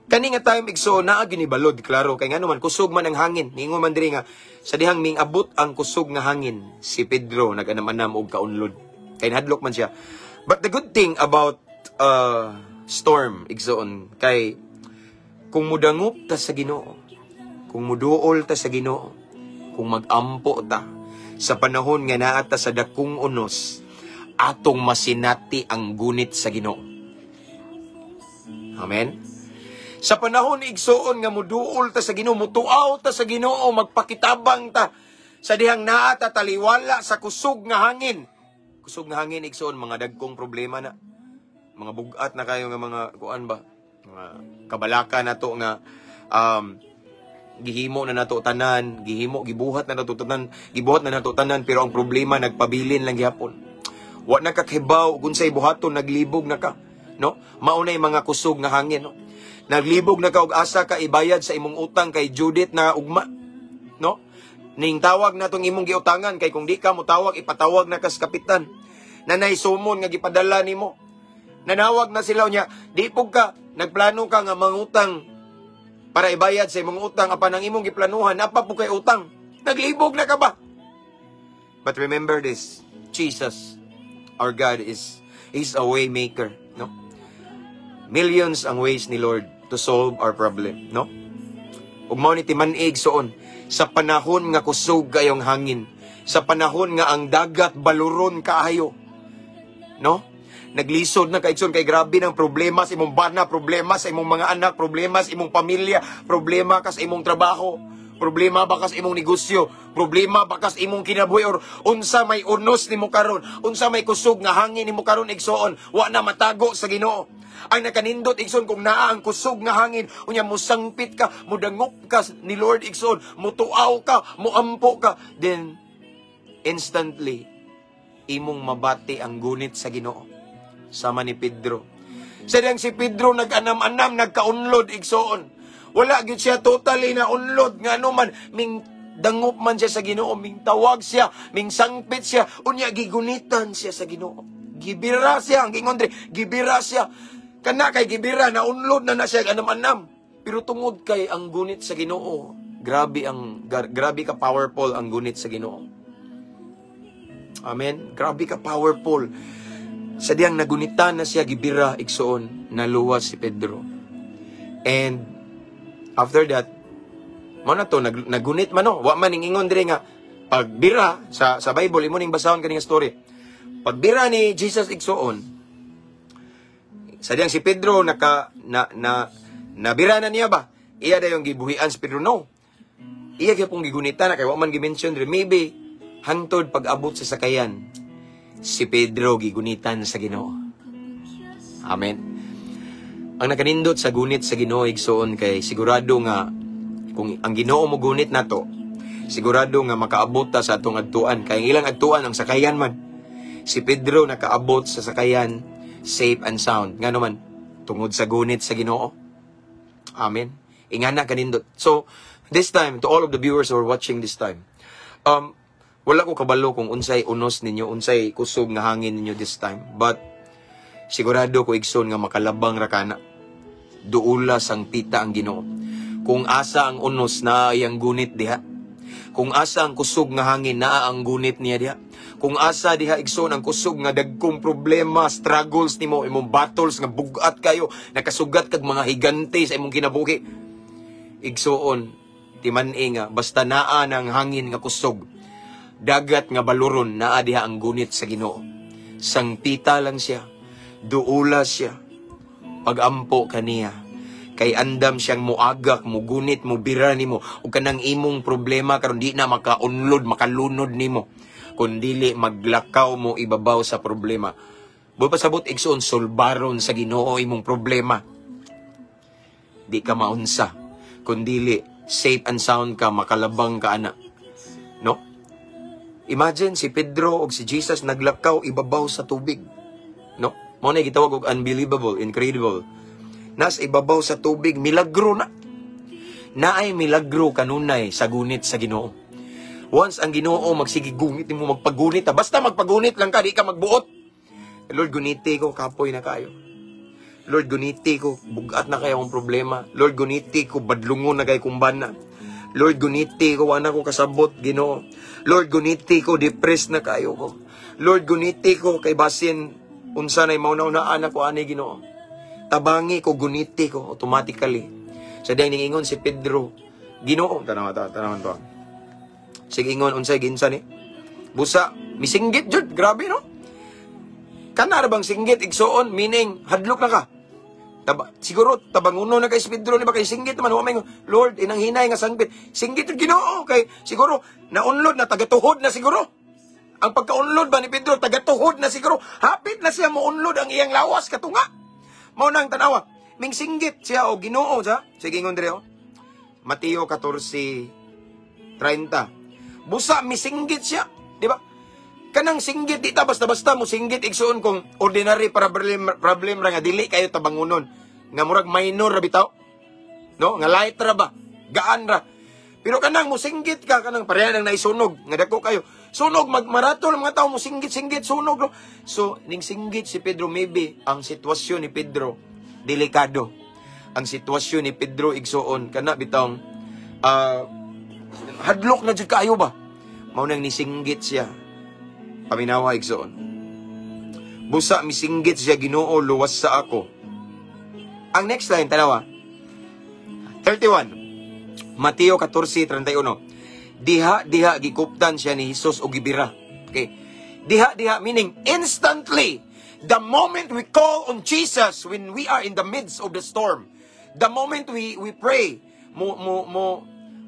kani nga time igso naa gini balod, klaro kay ngano man kusog man ang hangin. Ningon man diri nga sa dihang ming abot ang kusog nga hangin, si Pedro naganam-anam og kaunlod. Kay nahadlok man siya. But the good thing about storm igsoon kay kung mudangup ta sa Ginoo, kung muduol ta sa Ginoo, kung magampo ta sa panahon nga naa ta sa dakong unos, atong masinati ang gunit sa Ginoo. Amen. Sa panahon igsoon nga muduol ta sa Ginoo, mutuaw ta sa Ginoo, magpakitabang ta sa dihang naa ta taliwala sa kusog nga hangin. Kusog nga hangin igsoon, mga dagkong problema na. Mga bugat na kayo nga mga kuan ba? Mga kabalaka na to nga gihimo na nato tanan, gibuhat na nato tanan, pero ang problema nagpabilin lang gihapon. Wa na kakibaw unsay buhaton, naglibog na ka, no? Maunay mga kusog nga hangin, no? Naglibog na ka og asa ka ibayad sa imong utang kay Judith na ugma, no? Ning tawag na tong imong giutangan kay kung di ka mo tawag, ipatawag na ka sa kapitan. Nanay sumon nga gipadala nimo. Nanawag na sila niya, di pug ka nagplano ka nga mangutang para ibayad sa imong utang, apan ang imong giplanuhan apa po kay utang. Naglibog na ka ba? But remember this, Jesus, our God is a way maker, no? Millions ang ways ni Lord to solve our problem, no? Ug mao ni timanig soon sa panahon nga kusog kayong hangin, sa panahon nga ang dagat baluron kaayo, no? Naglisod na kaigsoon kay grabe ng problema sa imong bana, problema sa imong mga anak, problema sa imong pamilya, problema ka sa imong trabaho, problema ba ka sa imong negosyo, problema ba ka sa imong kinabuhi, or unsa may unos nimo karon, unsa may kusog nga hangin nimo karon igsoon, wa na matago sa Ginoo. Ang nakanindot igsoon kung naa ang kusog nga hangin, unya musangpit ka, mudangup ka ni Lord igsoon, mutuaw ka, muampo ka, then instantly imong mabati ang gunit sa Ginoo. Sama ni Pedro. Sa diyang si Pedro nag-anam-anam, nagkaunlod igsoon. Wala gyud siya totally na unlod nga anuman, ming dangup man siya sa Ginoo, ming tawag siya, ming sangpit siya, unya gigunitan siya sa Ginoo. Gibira siya, ang gingon diri, gibira siya. Kana kay gibira na unlod na siya anam-anam. Pero tungod kay ang gunit sa Ginoo, grabe ka powerful ang gunit sa Ginoo. Amen. Grabe ka powerful. Sa diyang nagunitan na siya gibira igsoon, naluwas si Pedro. And after that, mo na to nagunit man no, wa man ingon dire nga pagbira sa Bible imo ning basahon kani nga story. Pagbira ni Jesus igsoon, sa diyang si Pedro nabira na niya ba? Iya dayong gibuhian si Pedro, no. Iya gyapon gigunitan na kay wa man gi-mention dire, maybe hangtod pag-abot sa sakayan. Si Pedro gigunitan sa Ginoo. Amen. Ang nakanindot sa gunit sa Ginoo igsoon kay sigurado nga kung ang Ginoo mo gunit nato, sigurado nga makaabot ta sa atong adtuan. Kay ilang adtuan ang sakayan man. Si Pedro nakaabot sa sakayan safe and sound. Ngano man tungod sa gunit sa Ginoo. Amen. Ingana kanindot. So this time to all of the viewers who are watching this time, wala ko kabalo kung unsay unos ninyo, unsay kusog nga hangin ninyo this time. But sigurado ko igsoon nga makalabang ra kana. Duula sang pita ang Ginoo. Kung asa ang unos na ang gunit diha. Kung asa ang kusog nga hangin na ang gunit niya diha. Kung asa diha igsoon ang kusog nga dagkong problema, struggles nimo, imong battles nga bugat kayo, nakasugat kag mga higante sa imong kinabuhi. Igsoon Timan-i nga, basta naa ng hangin nga kusog, dagat nga baluron, naa diha ang gunit sa Ginoo. Sangpita lang siya, duula siya, pagampo kaniya. Kay andam siyang muagak, mugunit, mubira nimo, o kanang imong problema, karon di na makaunlod, makalunod nimo. Kundili maglakaw mo ibabaw sa problema. Pasabot igsoon, solbaron sa Ginoo imong problema. Di ka maunsa, kundili safe and sound ka, makalabang ka ana. No? Imagine si Pedro o si Jesus naglakaw ibabaw sa tubig. No? Mo na gitawag og unbelievable, incredible. Nas ibabaw sa tubig, milagro na. Naay milagro kanunay sa gunit sa Ginoo. Once ang Ginoo magsige gunit mo, magpagunit ta. Basta magpagunit lang ka, di ka magbuot. Lord, guniti ko, kapoy na kayo. Lord, guniti ko, bugat na kayo ang problema. Lord, guniti ko, badlungon na kayo kumbana. Lord, guniti ko, wala ko kasabot, Ginoo. Lord, guniti ko, depressed na kayo ko. Lord, guniti ko, kay basin, unsa na'y mauna-unaan ako, ani, Ginoo. Tabangi ko, guniti ko, automatically. Sa diyang ningingon si Pedro, Ginoo, tanawan to. Sige, ingon, unsay ginsa ni? Busa, misinggit, Jud, grabe, no? Kana bang singgit igsoon, meaning hadlok na ka. Siguro tabanguno na kay Pedro ni ba kay singgit man wa may Lord inang hinay nga sangbit. Singgit yung Ginoo kay siguro naunlod na tagatuhod na siguro. Ang pagkaunlod ba ni Pedro tagatuhod na siguro. Hapit na siya mounlod ang iyang lawas katunga. Mao nang tanawa. Ming singgit siya o Ginoo sa. Sige ngon dire o. Mateo 14:30. Busa misinggit siya, di ba? Kanang singgit, di ta basta-basta mo singgit igsuon kung ordinary problem ra nga dili kayo tabangunon. Nga murag minor ra bitaw. No? Nga light ra ba? Gaan ra. Pero kanang mo singgit ka, kanang pareha nang naisunog. Nga dako kayo. Sunog, magmaratol mga tao mo singgit, sunog. No? So, ning singgit si Pedro, maybe ang sitwasyon ni Pedro, delikado. Ang sitwasyon ni Pedro igsuon, kana bitawng, hadlok na dyan kayo ba? Maunang nisinggit siya. Paminawa igsoon. Busa misinggit siya Ginoo luwas sa ako. Ang next line tanawa. 31. Mateo 14:31. Diha gikuptan siya ni Hesus og gibira. Okay. Diha meaning instantly. The moment we call on Jesus when we are in the midst of the storm. The moment we pray,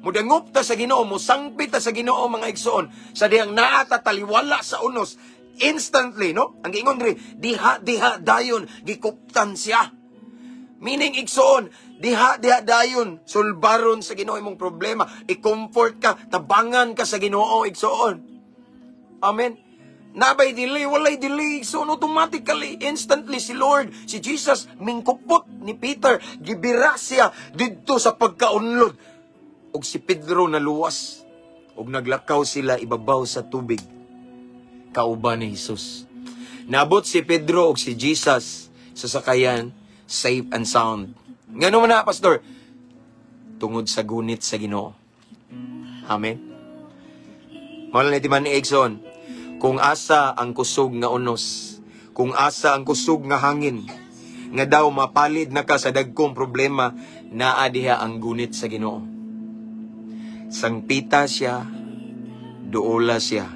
mudangup ta sa Ginoo, musangpit ta sa Ginoo mga igsoon, sa diyang naata taliwala sa unos, instantly, no? Ang giingon diri, diha dayon gikuptan siya. Meaning igsoon, diha dayon sulbaron sa Ginoo imong problema, i-comfort ka, tabangan ka sa Ginoo igsoon. Amen. Nabay delay, walay delay, igsoon, automatically, instantly si Lord, si Jesus mingkupot ni Peter, gibira siya didto sa pagkaunlod. Og si Pedro naluwas, og naglakaw sila ibabaw sa tubig. Kauban ni Jesus. Nabot si Pedro og si Jesus sa sakayan, safe and sound. Ngano man na, Pastor? Tungod sa gunit sa Ginoo. Amen. Mahal na timan ni Exxon, kung asa ang kusog nga unos, kung asa ang kusog nga hangin, nga daw mapalid na ka sa dagkong problema, naa diha ang gunit sa Ginoo. Sangpita siya, duola siya.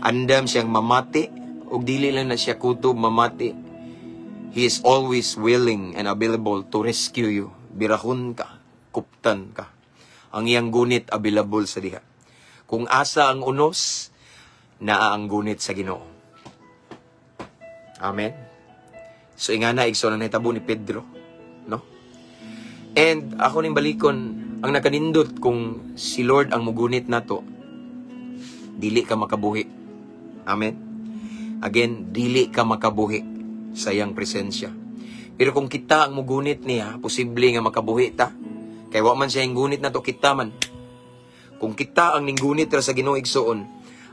Andam siyang mamati, ug dili lang na siya kutob mamati. He is always willing and available to rescue you. Birahon ka, kuptan ka. Ang iyang gunit available sa diha. Kung asa ang unos, naa ang gunit sa Ginoo. Amen. So ingana igsoon na nahitabo ni Pedro, no? And ako ning balikon, ang nakanindot kung si Lord ang mugunit nato, dili ka makabuhi. Amen. Again, dili ka makabuhi sa iyang presensya. Pero kung kita ang mugunit niya, posible nga makabuhi ta. Kaya wa man siya yung gunit nato, kita man. Kung kita ang ninggunit ra sa Ginoo igsoon,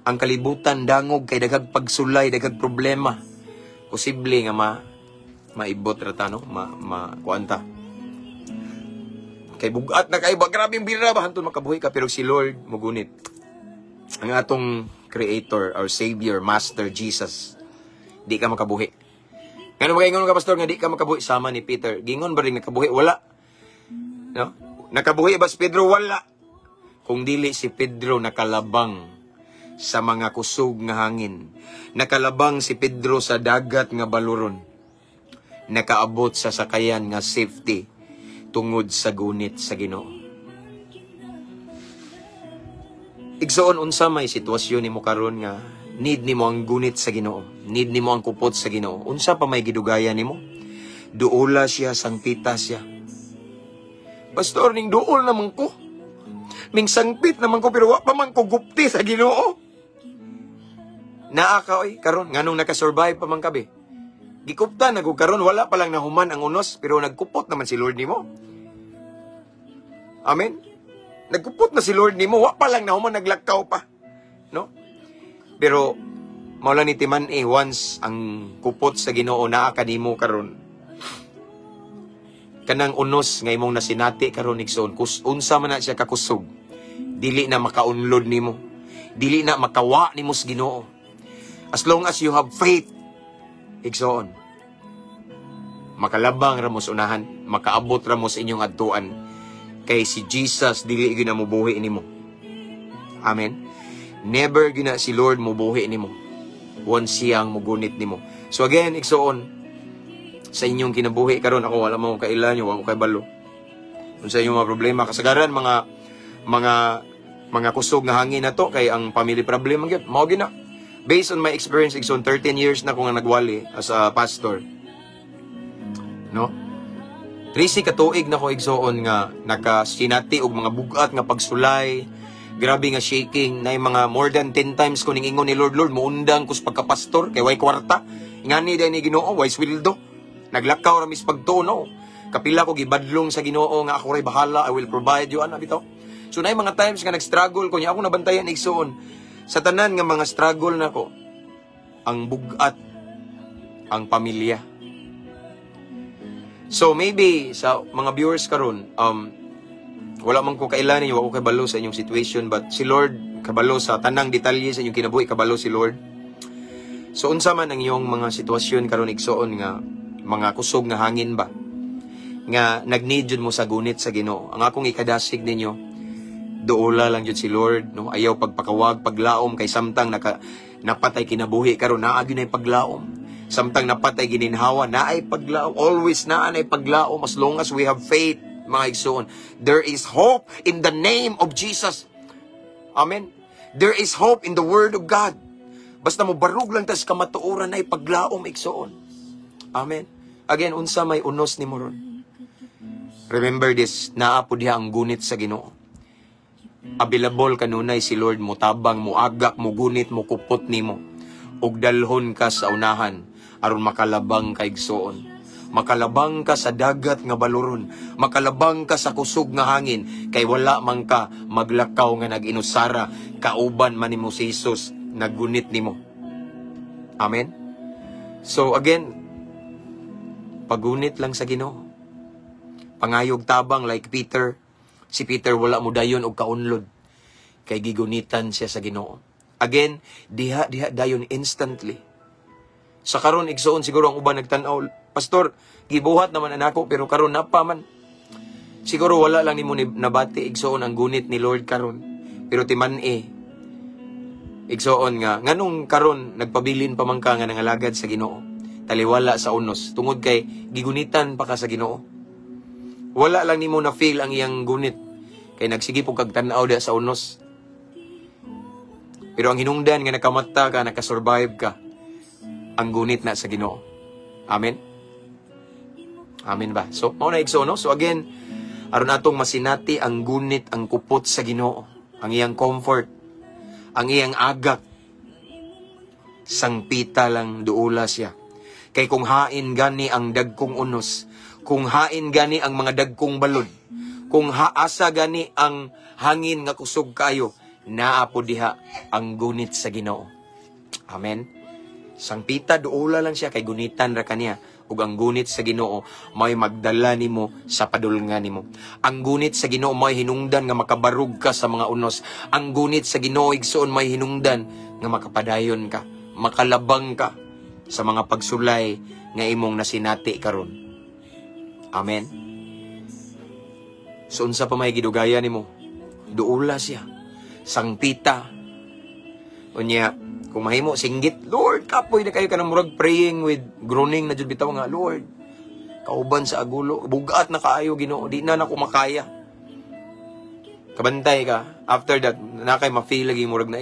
ang kalibutan dangog kay daghang pagsulay, daghang problema. Posible nga maibot ra ta, no? Kuanta. Kay bugat na kay grabing bira ba hantud makabuhi ka, pero si Lord mugunit. Ang atong Creator, our Savior, Master Jesus, di ka makabuhi. Ngano ba ingon ka, Pastor, nga di ka makabuhi? Sama ni Peter, gingon ba rin nakabuhi? Wala. No? Nakabuhi ba si Pedro? Wala. kung dili si Pedro nakalabang sa mga kusog nga hangin. Nakalabang si Pedro sa dagat nga baluron. Nakaabot sa sakayan nga safety tungod sa gunit sa Ginoo. Igsoon unsa may sitwasyon nimo karon nga need nimo ang gunit sa Ginoo, need nimo ang kupot sa Ginoo. Unsa pa may gidugayan nimo? Duola siya, sangpita siya. Pastor, ning duol naman ko. Ning sangpit naman ko, pero wa pa man ko gupti sa Ginoo. Naa ka oy, karon nganong naka-survive pa man kabe. Gikupta na ko karon, wala pa lang nahuman ang unos, pero nagkupot naman si Lord nimo. Amen. Nagkupot na si Lord nimo, wa pa lang nahuman, naglakaw pa. No? Pero maula ni timan once ang kupot sa Ginoo naa kanimo karon. Kanang unos nga imong nasinati karon igsoon, unsa man na siya kakusog, dili na makaunlod nimo, dili na makawa nimo sa Ginoo. As long as you have faith, igsoon, makalabang ramos unahan, makaabot ramos inyong adtuan, kay si Jesus dili gyud na mubuhi nimo. Amen. Never gyud na si Lord mubuhi nimo once siyang mugunit nimo. So again, igsoon, sa inyong kinabuhi karon, ako wala mo kailan nyo, wala ko kay balo. Kung sa inyong mga problema, kasagaran, mga kusog nga hangin na to, kay ang family problem, mao gina. Based on my experience, igsoon, 13 years na ko nga nagwali as a pastor. No? 13 katuig na ko igsoon nga, nakasinati og mga bugat nga pagsulay, grabe nga shaking, na mga more than 10 times ko ning ingon ni Lord, muundang ko sa pagkapastor, kay way kwarta, ingani dahil ni Ginoo, way swildo. Naglakaw ramis pagtuno. Kapila ko gibadlong sa Ginoo nga ako ray bahala, I will provide you, ano bitaw. So nay mga times nga nag-struggle ko niya, ako nabantayan igsoon. Sa tanan nga mga struggle nako, ang bugat, ang pamilya. So maybe sa mga viewers karon, wala man ko kailan ninyo, wala ko kabalo sa inyong situation, but si Lord kabalo sa tanang detalye sa inyong kinabuhi, kabalo si Lord. So unsa man ang iyong mga sitwasyon karon igsoon nga mga kusog nga hangin ba nga nag-need jud mo sa gunit sa Ginoo. Ang akong ikadasig ninyo, duola lang jud si Lord, no? Ayaw pagpakawag, paglaom, kay samtang napatay kinabuhi karon naa gyud nay paglaom. Samtang napatay gininhawa, naay paglaom. Always naa nay paglaom as long as we have faith, mga igsoon. There is hope in the name of Jesus. Amen. There is hope in the Word of God. Basta mo barug lang tas kamatuoran nay paglaom, igsoon. Amen. Again, unsa may unos ni mo ron. Remember this, naapod diha ang gunit sa Ginoo. Available kanunay si Lord mo, tabang mo, agak mo, gunit mo, kupot nimo. Ug dalhon ka sa unahan, aron makalabang ka igsoon. Makalabang ka sa dagat nga baluron. Makalabang ka sa kusog nga hangin. Kay wala man ka maglakaw nga nag-inusara. Kauban man nimo si Jesus, naggunit nimo. Amen. So again, pagunit lang sa Ginoo. Pangayog tabang like Peter. Si Peter wala mo dayon og kaunlod. Kay gigunitan siya sa Ginoo. Again, diha dayon instantly. Sa karon igsoon siguro ang uban nagtan-aw, Pastor, gibuhat naman anako pero karon napa man. Siguro wala lang nimo nabati igsoon ang gunit ni Lord karon. Pero timan-e igsoon nga nganong karon nagpabilin pa man ka nga nangalagad sa Ginoo. Taliwala sa unos tungod kay gigunitan pa ka sa Ginoo. Wala lang nimo na feel ang iyang gunit kay nagsige pug kag tan-aw da sa unos. Pero ang hinungdan nga nakamata ka, nakasurvive ka, ang gunit na sa Ginoo. Amen. Amen ba? So mao na igsoon, no? So again, aron atong masinati ang gunit, ang kupot sa Ginoo, ang iyang comfort, ang iyang agak, sangpita lang duula siya. Kay kung hain gani ang dagkong unos, kung hain gani ang mga dagkong balod, kung haasa gani ang hangin nga kusog kayo, naapo diha ang gunit sa Ginoo. Amen. Sangpita duula lang siya kay gunitan ra kaniya, ug ang gunit sa Ginoo may magdala nimo sa padulngan nimo. Ang gunit sa Ginoo may hinungdan nga makabarug ka sa mga unos. Ang gunit sa Ginoo igsoon may hinungdan nga makapadayon ka, makalabang ka sa mga pagsulay nga imong nasinati karon. Amen. So unsa pa may gidugaya nimo? duula siya. Sangpita. Unya, kung mahimo, singgit, Lord, kapoy na kayo ka ng murag praying with groaning na jud bitaw nga, Lord, kauban sa agulo, bugat na kaayo, Ginoo, di na ako makaya. Kabantay ka. After that, nakay ma-feel lagi murag na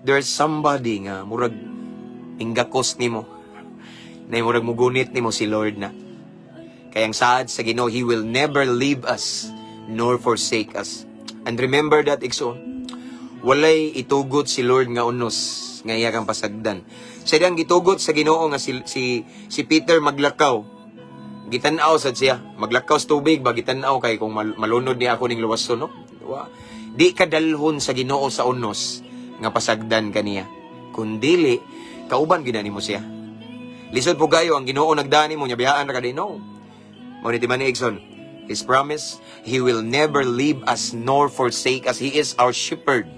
there's somebody nga, murag inggakos nimo. Na murag mugunit nimo si Lord na. Kayang saad sa Ginoo, He will never leave us nor forsake us. And remember that, Igsoon, walay itugot si Lord nga unos, nga iya kang pasagdan. Sa diyang gitugot sa Ginoo nga si Peter maglakaw. Gitanaw sad siya, maglakaw sa tubig, ba gitanaw kay kung malunod ni ako ning luwason, no? Di kadalhon sa Ginoo sa unos nga pasagdan kaniya. Kundili kauban ginani mo siya. Lisod po gayo ang Ginoo nagdani mo nya biyaan ra kadi no. Mao ni man Igsoon, His promise, He will never leave us nor forsake us. He is our shepherd.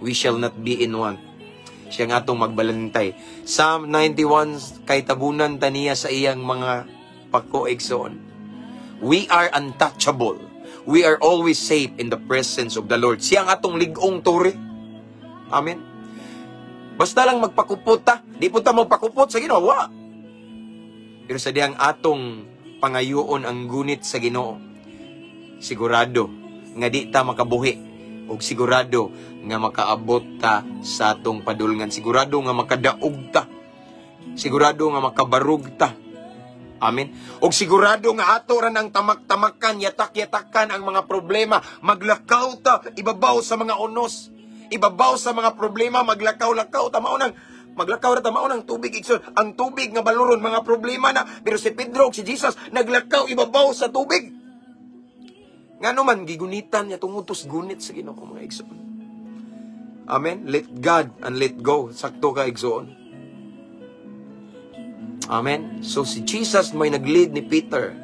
We shall not be in want. Siya nga atong magbalantay. Psalm 91, kay tabunan taniya sa iyang mga pako, Igsoon. We are untouchable. We are always safe in the presence of the Lord. Siya ang atong ligong turi. Amen. Basta lang magpakupot ta. Di po ta magpakupot sa Ginoo. Pero sa diyang atong pangayoon ang gunit sa Ginoo, sigurado nga di ta makabuhi o sigurado nga makaabot ta sa atong padulngan, sigurado nga makadaog ta, sigurado nga makabarug ta. Amen. O sigurado nga ato ra nang tamak-tamakan, yatak-yatakan ang mga problema, maglakaw ta ibabaw sa mga unos, ibabaw sa mga problema, maglakaw-lakaw ta mao nang maglakaw ra ta mao nang tubig, Igsoon. Ang tubig nga baluron mga problema na, pero si Pedro si Jesus naglakaw ibabaw sa tubig. Ngano man gigunitan niya tungod tos gunit sa Ginoo, mga Igsoon. Amen. Let God and let go. Sakto ka, Igsoon. Amen. So si Jesus may nag-lead ni Peter.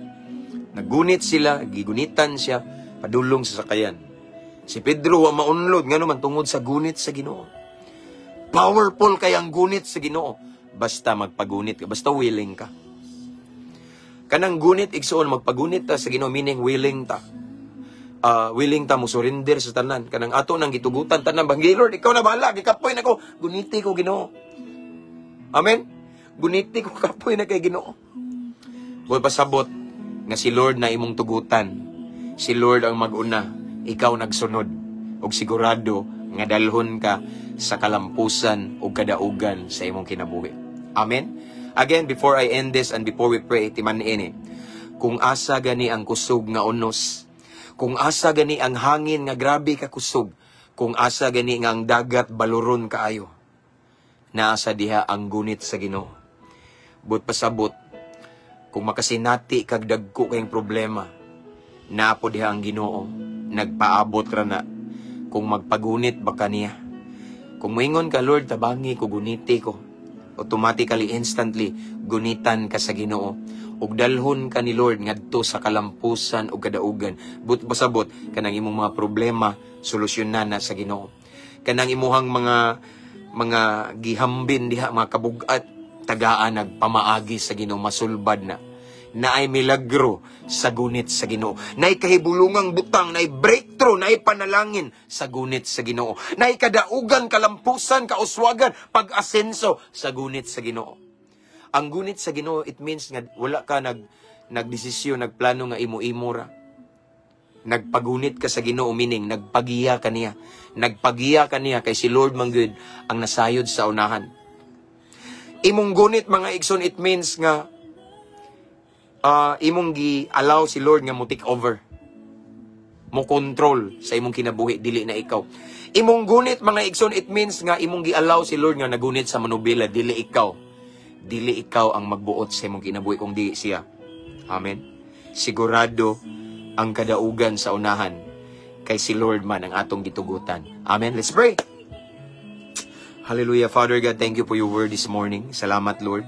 Nagunit sila, gigunitan siya, padulong sa sakayan. Si Pedro wa maunlod ngano man tungod sa gunit sa Ginoo. Powerful kay ang gunit sa Ginoo. Basta magpagunit ka, basta willing ka. Kanang gunit, Igsoon, magpagunit ta sa Ginoo, meaning willing ta. Willing ta mo surrender sa tanan. Kanang ato nang gitugutan tanan, banggi Lord, ikaw na bahala, gikapoy na ko, guniti ko Ginoo. Amen? Guniti ko, kapoy na kay Ginoo. Huwag pasabot nga si Lord na imong tugutan. Si Lord ang maguna, ikaw nagsunod. Og sigurado nga dalhon ka sa kalampusan o kadaugan sa imong kinabuhi. Amen? Again, before I end this and before we pray, timan ini, kung asa gani ang kusog nga unos, kung asa gani ang hangin nga grabe ka kusog, kung asa gani nga ang dagat baluron kaayo, naasa diha ang gunit sa Ginoo. But pasabot, kung makasinati kag dagko kayong problema, naapo diha ang Ginoo, nagpaabot ra na, kung magpagunit ba kaniya. Kung moingon ka, Lord, tabangi ko, guniti ko. Automatically, instantly, gunitan ka sa Ginoo. Ug dalhon ka ni Lord ngadto sa kalampusan o kadaugan. But pasabot, kanang imong mga problema, solusyonan na sa Ginoo. Kanang imuhang mga gihambin diha, mga kabugat, tagaan nagpamaagi sa Ginoo, masulbad na. Naay milagro sa gunit sa Ginoo. Naay kahibulungang butang, naay breakthrough, naay panalangin sa gunit sa Ginoo. Naay kadaugan, kalampusan, kauswagan, pag-asenso sa gunit sa Ginoo. Ang gunit sa Ginoo, it means nga wala ka nagdesisyon, nagplano nga imo-imo ra. Nagpagunit ka sa Ginoo, meaning nagpagiya ka niya. Nagpagiya ka niya kay si Lord manggod ang nasayod sa unahan. Imong gunit, mga Igsoon, it means nga imong gi-allow si Lord nga mo take over. Mo control sa imong kinabuhi, dili na ikaw. Imong gunit, mga Igsoon, it means nga imong gi-allow si Lord nga nagunit sa manubila, dili ikaw. Dili ikaw ang magbuot sa imong kinabuhi kung dili siya. Amen. Sigurado ang kadaugan sa unahan kay si Lord man ang atong gitugutan. Amen. Let's pray. Hallelujah. Father God, thank you for your word this morning. Salamat, Lord.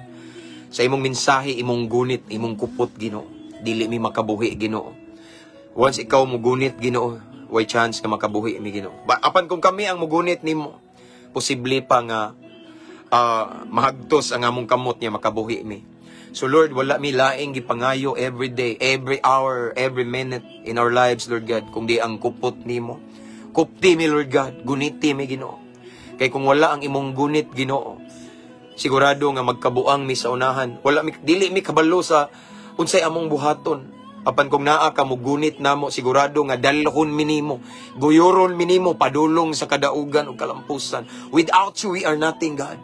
Sa imong mensahe, imong gunit, imong kupot, Ginoo. Dili mi makabuhi, Ginoo. Once ikaw mo gunit, Ginoo, way chance ka makabuhi mi, Ginoo. Apan kung kami ang mugunit nimo, posible pa nga mahagtos ang among kamot niya makabuhi mi. So Lord, wala mi laing gipangayo every day, every hour, every minute in our lives, Lord God, kung di ang kupot nimo. Kupti mi, Lord God. Guniti mi, Ginoo. Kay kung wala ang imong gunit, Ginoo, sigurado nga magkabuang mi sa unahan. Dili mi kabalo sa unsay among buhaton. Apan kung naa ka mo gunit namo, sigurado nga dalhon mi nimo, guyoron mi nimo padulong sa kadaugan ug kalampusan. Without you, we are nothing, God.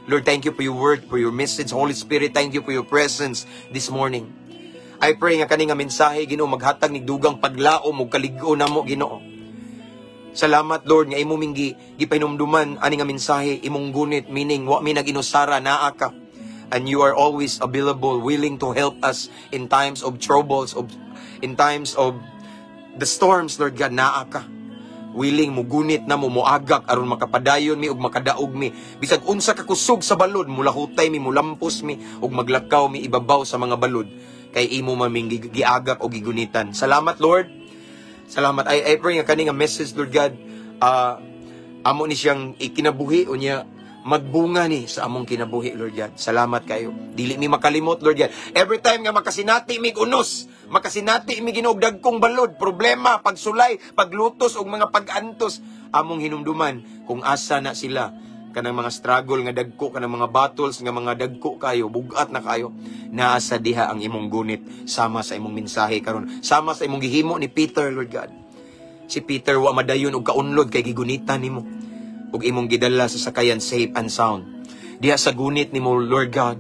Lord, thank you for your word, for your message. Holy Spirit, thank you for your presence this morning. I pray nga kani nga mensahe, Ginoo, maghatag ni dugang paglaom ug kalig-o namo, Ginoo. Salamat, Lord, nga imo ming gipahinumduman ani nga mensahe, imong gunit, meaning wa mi naginusara, naa ka. And you are always available, willing to help us in times of troubles, in times of the storms, Lord God, naa ka. Willing mo gunit na mo moagak aron makapadayon mi ug makadaog mi. Bisag unsa ka kusog sa balod, mulahutay mi, mulampos mi ug maglakaw mi ibabaw sa mga balod. Kay imo maming giagak o gigunitan. Salamat, Lord. Salamat. I pray nga kani nga message, Lord God, amo ni siyang ikinabuhi o niya magbunga ni sa among kinabuhi, Lord God. Salamat kayo. Dili mi makalimot, Lord God. Every time nga makasinati mi unos, makasinati mi ginugdag kong balod, problema, pagsulay, paglutos og mga pag-antos, among hinumduman kung asa na sila. Kanang mga struggle nga dagko, kanang mga battles nga mga dagko kayo, bugat na kayo, naasa diha ang imong gunit, sama sa imong mensahe karon, sama sa imong gihimo ni Peter, Lord God. Si Peter wa madayon og kaunlod kay gigunitan nimo, ug imong gidala sa sakayan safe and sound. Diha sa gunit nimo, Lord God,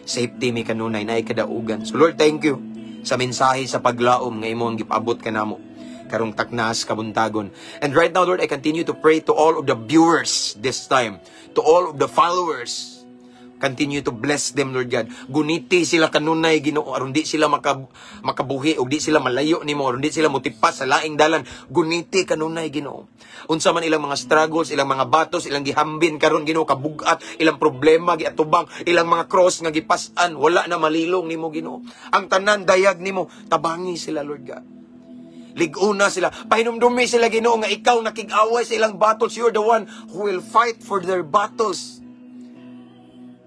safety mi kanunay na kadaugan. So Lord, thank you sa mensahe sa paglaom nga imong gipaabot kanamo karong taknas kabuntagon. And right now, Lord, I continue to pray to all of the viewers this time, to all of the followers. Continue to bless them, Lord God. Guniti sila kanunay, Ginoo, aron di sila makabuhi o di sila malayo nimo, aron di sila motipas sa laing dalan. Guniti kanunay, Ginoo. Unsa man ilang mga struggles, ilang mga batos, ilang gihambin karon, Ginoo, kabugat, ilang problema giatubang, ilang mga cross nga gipas-an, wala na malilong nimo, Ginoo. Ang tanan dayag nimo, tabangi sila, Lord God. Liguna sila, pahinumdumi sila, Ginoo, nga ikaw nakig-away sa ilang battles. You're the one who will fight for their battles.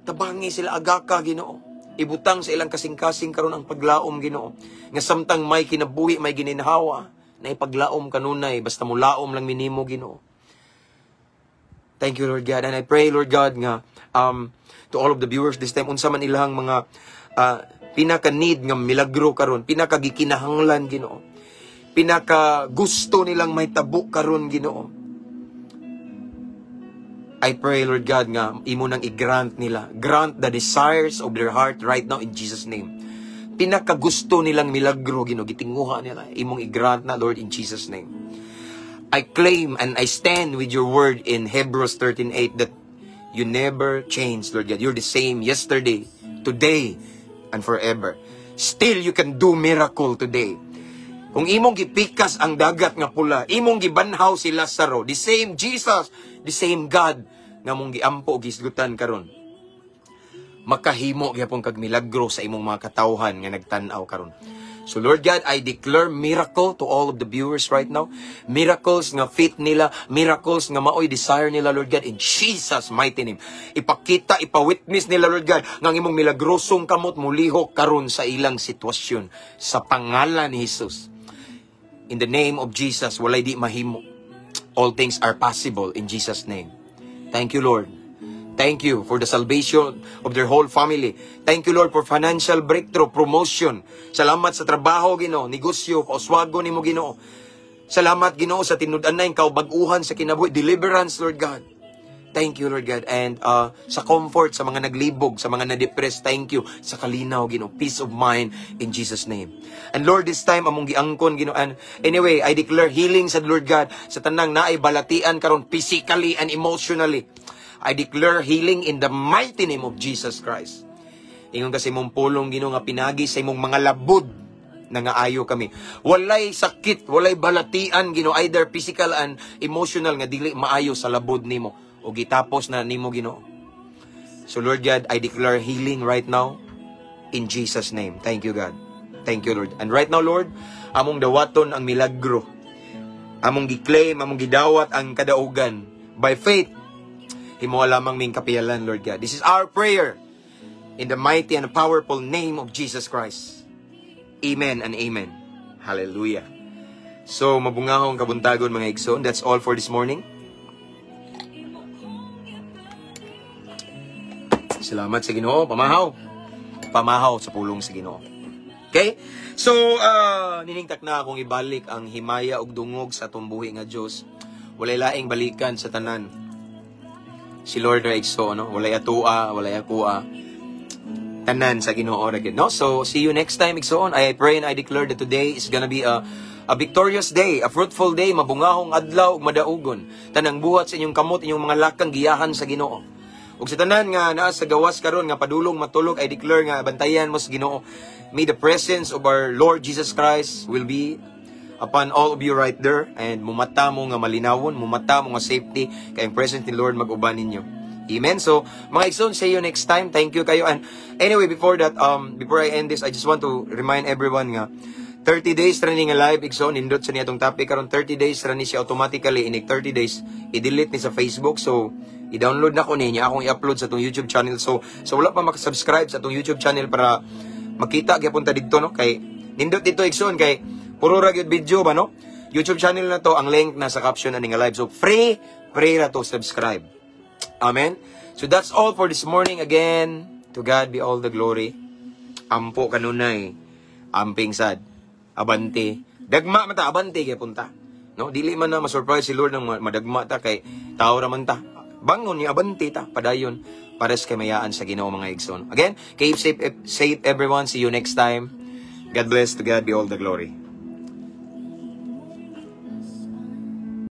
Tabangi sila, agaka, Ginoo. Ibutang sa ilang kasing-kasing karon ang paglaom, Ginoo. Nga samtang may kinabuhi, may gininhawa, na ipaglaom kanunay, basta mulaom lang minimo, Ginoo. Thank you, Lord God. And I pray, Lord God, nga to all of the viewers this time, unsa man ilang mga pinaka-need nga milagro karon, pinaka-gikinahanglan, Ginoo. Pinaka-gusto nilang may tabo karon, Ginoo. I pray, Lord God, nga imo nang i-grant nila. Grant the desires of their heart right now in Jesus' name. Pinakagusto nilang milagro, Ginoo, gitinguha nila. Imong i-grant na, Lord, in Jesus' name. I claim and I stand with your word in Hebrews 13:8 that you never change, Lord God. You're the same yesterday, today, and forever. Still, you can do miracle today. Kung imong gipikas ang dagat nga pula, imong gibanhaw si Lazaro, the same Jesus, the same God, nga mong giampo o gisgutan karon, makahimo gyapon kag milagro sa imong mga katawhan nga nagtan-aw karon. So Lord God, I declare miracle to all of the viewers right now. Miracles nga fit nila, miracles nga maoy desire nila, Lord God, in Jesus' mighty name. Ipakita, ipawitness nila, Lord God, nga imong milagrosong kamot mulihok karon sa ilang sitwasyon. Sa pangalan ni Jesus. In the name of Jesus, walay di mahimo. All things are possible in Jesus' name. Thank you, Lord. Thank you for the salvation of their whole family. Thank you, Lord, for financial breakthrough, promotion. Salamat sa trabaho, Ginoo, negosyo, pauswago nimo, Ginoo. Salamat, Ginoo, sa tinud-anay kaubag-uhan sa kinabuhi, deliverance, Lord God. Thank you, Lord God. And sa comfort, sa mga naglibog, sa mga na-depressed, thank you. Sa kalinaw, Ginoo, peace of mind in Jesus' name. And Lord, this time, among giangkon, Ginoo. And anyway, I declare healing sa Lord God, sa tanang naay balatian karon physically and emotionally. I declare healing in the mighty name of Jesus Christ. Ingon kasi mong pulong, Ginoo, nga pinagi sa imong mga labod na nga ayo kami. Walay sakit, walay balatian, Ginoo, either physical and emotional nga dili maayo sa labod nimo. O gitapos na nimo, Ginoo. So Lord God, I declare healing right now in Jesus' name. Thank you, God. Thank you, Lord. And right now, Lord, among dawaton ang milagro. Among giklaim, among gidawat ang kadaugan. By faith, himo lamang ming kapiyalan, Lord God. This is our prayer in the mighty and powerful name of Jesus Christ. Amen and amen. Hallelujah. So, mabungahong kabuntagon mga igsoon. That's all for this morning. Salamat sa Ginoo. Pamahaw sa pulong sa Ginoo. Okay? So, niningtak na akong ibalik ang himaya ug dungog sa tumbuhi nga Dios. Walay laing balikan sa tanan. Si Lord ra igsoon, no? Walay atua, walay akua. Tanan sa Ginoo ra gid, no? So, see you next time igsoon. I pray and I declare that today is gonna be a victorious day, a fruitful day, mabungahong adlaw ug madaugon. Tanang buhat sa inyong kamot, inyong mga lakang giyahan sa Ginoo. Ug sa tanan nga naa sa gawas karon nga padulong matulog, I declare nga bantayan mo sa Ginoo. May the presence of our Lord Jesus Christ will be upon all of you right there, and mumata mo nga malinawon, mumata mo nga safety kay ang presence ni Lord mag-uban ninyo. Amen. So, mga igsoon, see you next time. Thank you kayo. And anyway, before that, before I end this, I just want to remind everyone nga 30 days running nga live igsoon, nindot sa niya itong topic karon 30 days running siya automatically, inig 30 days i-delete ni sa Facebook. So, i-download na ko niya akong i-upload sa itong YouTube channel. So wala pa makasubscribe sa itong YouTube channel para makita kaya punta dito, no? Kay nindot dito igsoon kay puro ra gyud video ba, no? YouTube channel na to, ang link nasa caption ani nga live. So free ra to subscribe. Amen. So that's all for this morning again. To God be all the glory. Ampo kanunay. Amping sad. Abante. Dagma mata abante kay punta. No, dili man na ma-surprise si Lord nang madagma ta kay tao ra man ta. Bangon ni abante ta padayon para sa kamayaan sa Ginoo mga igsoon. Again, keep safe everyone. See you next time. God bless. To God be all the glory.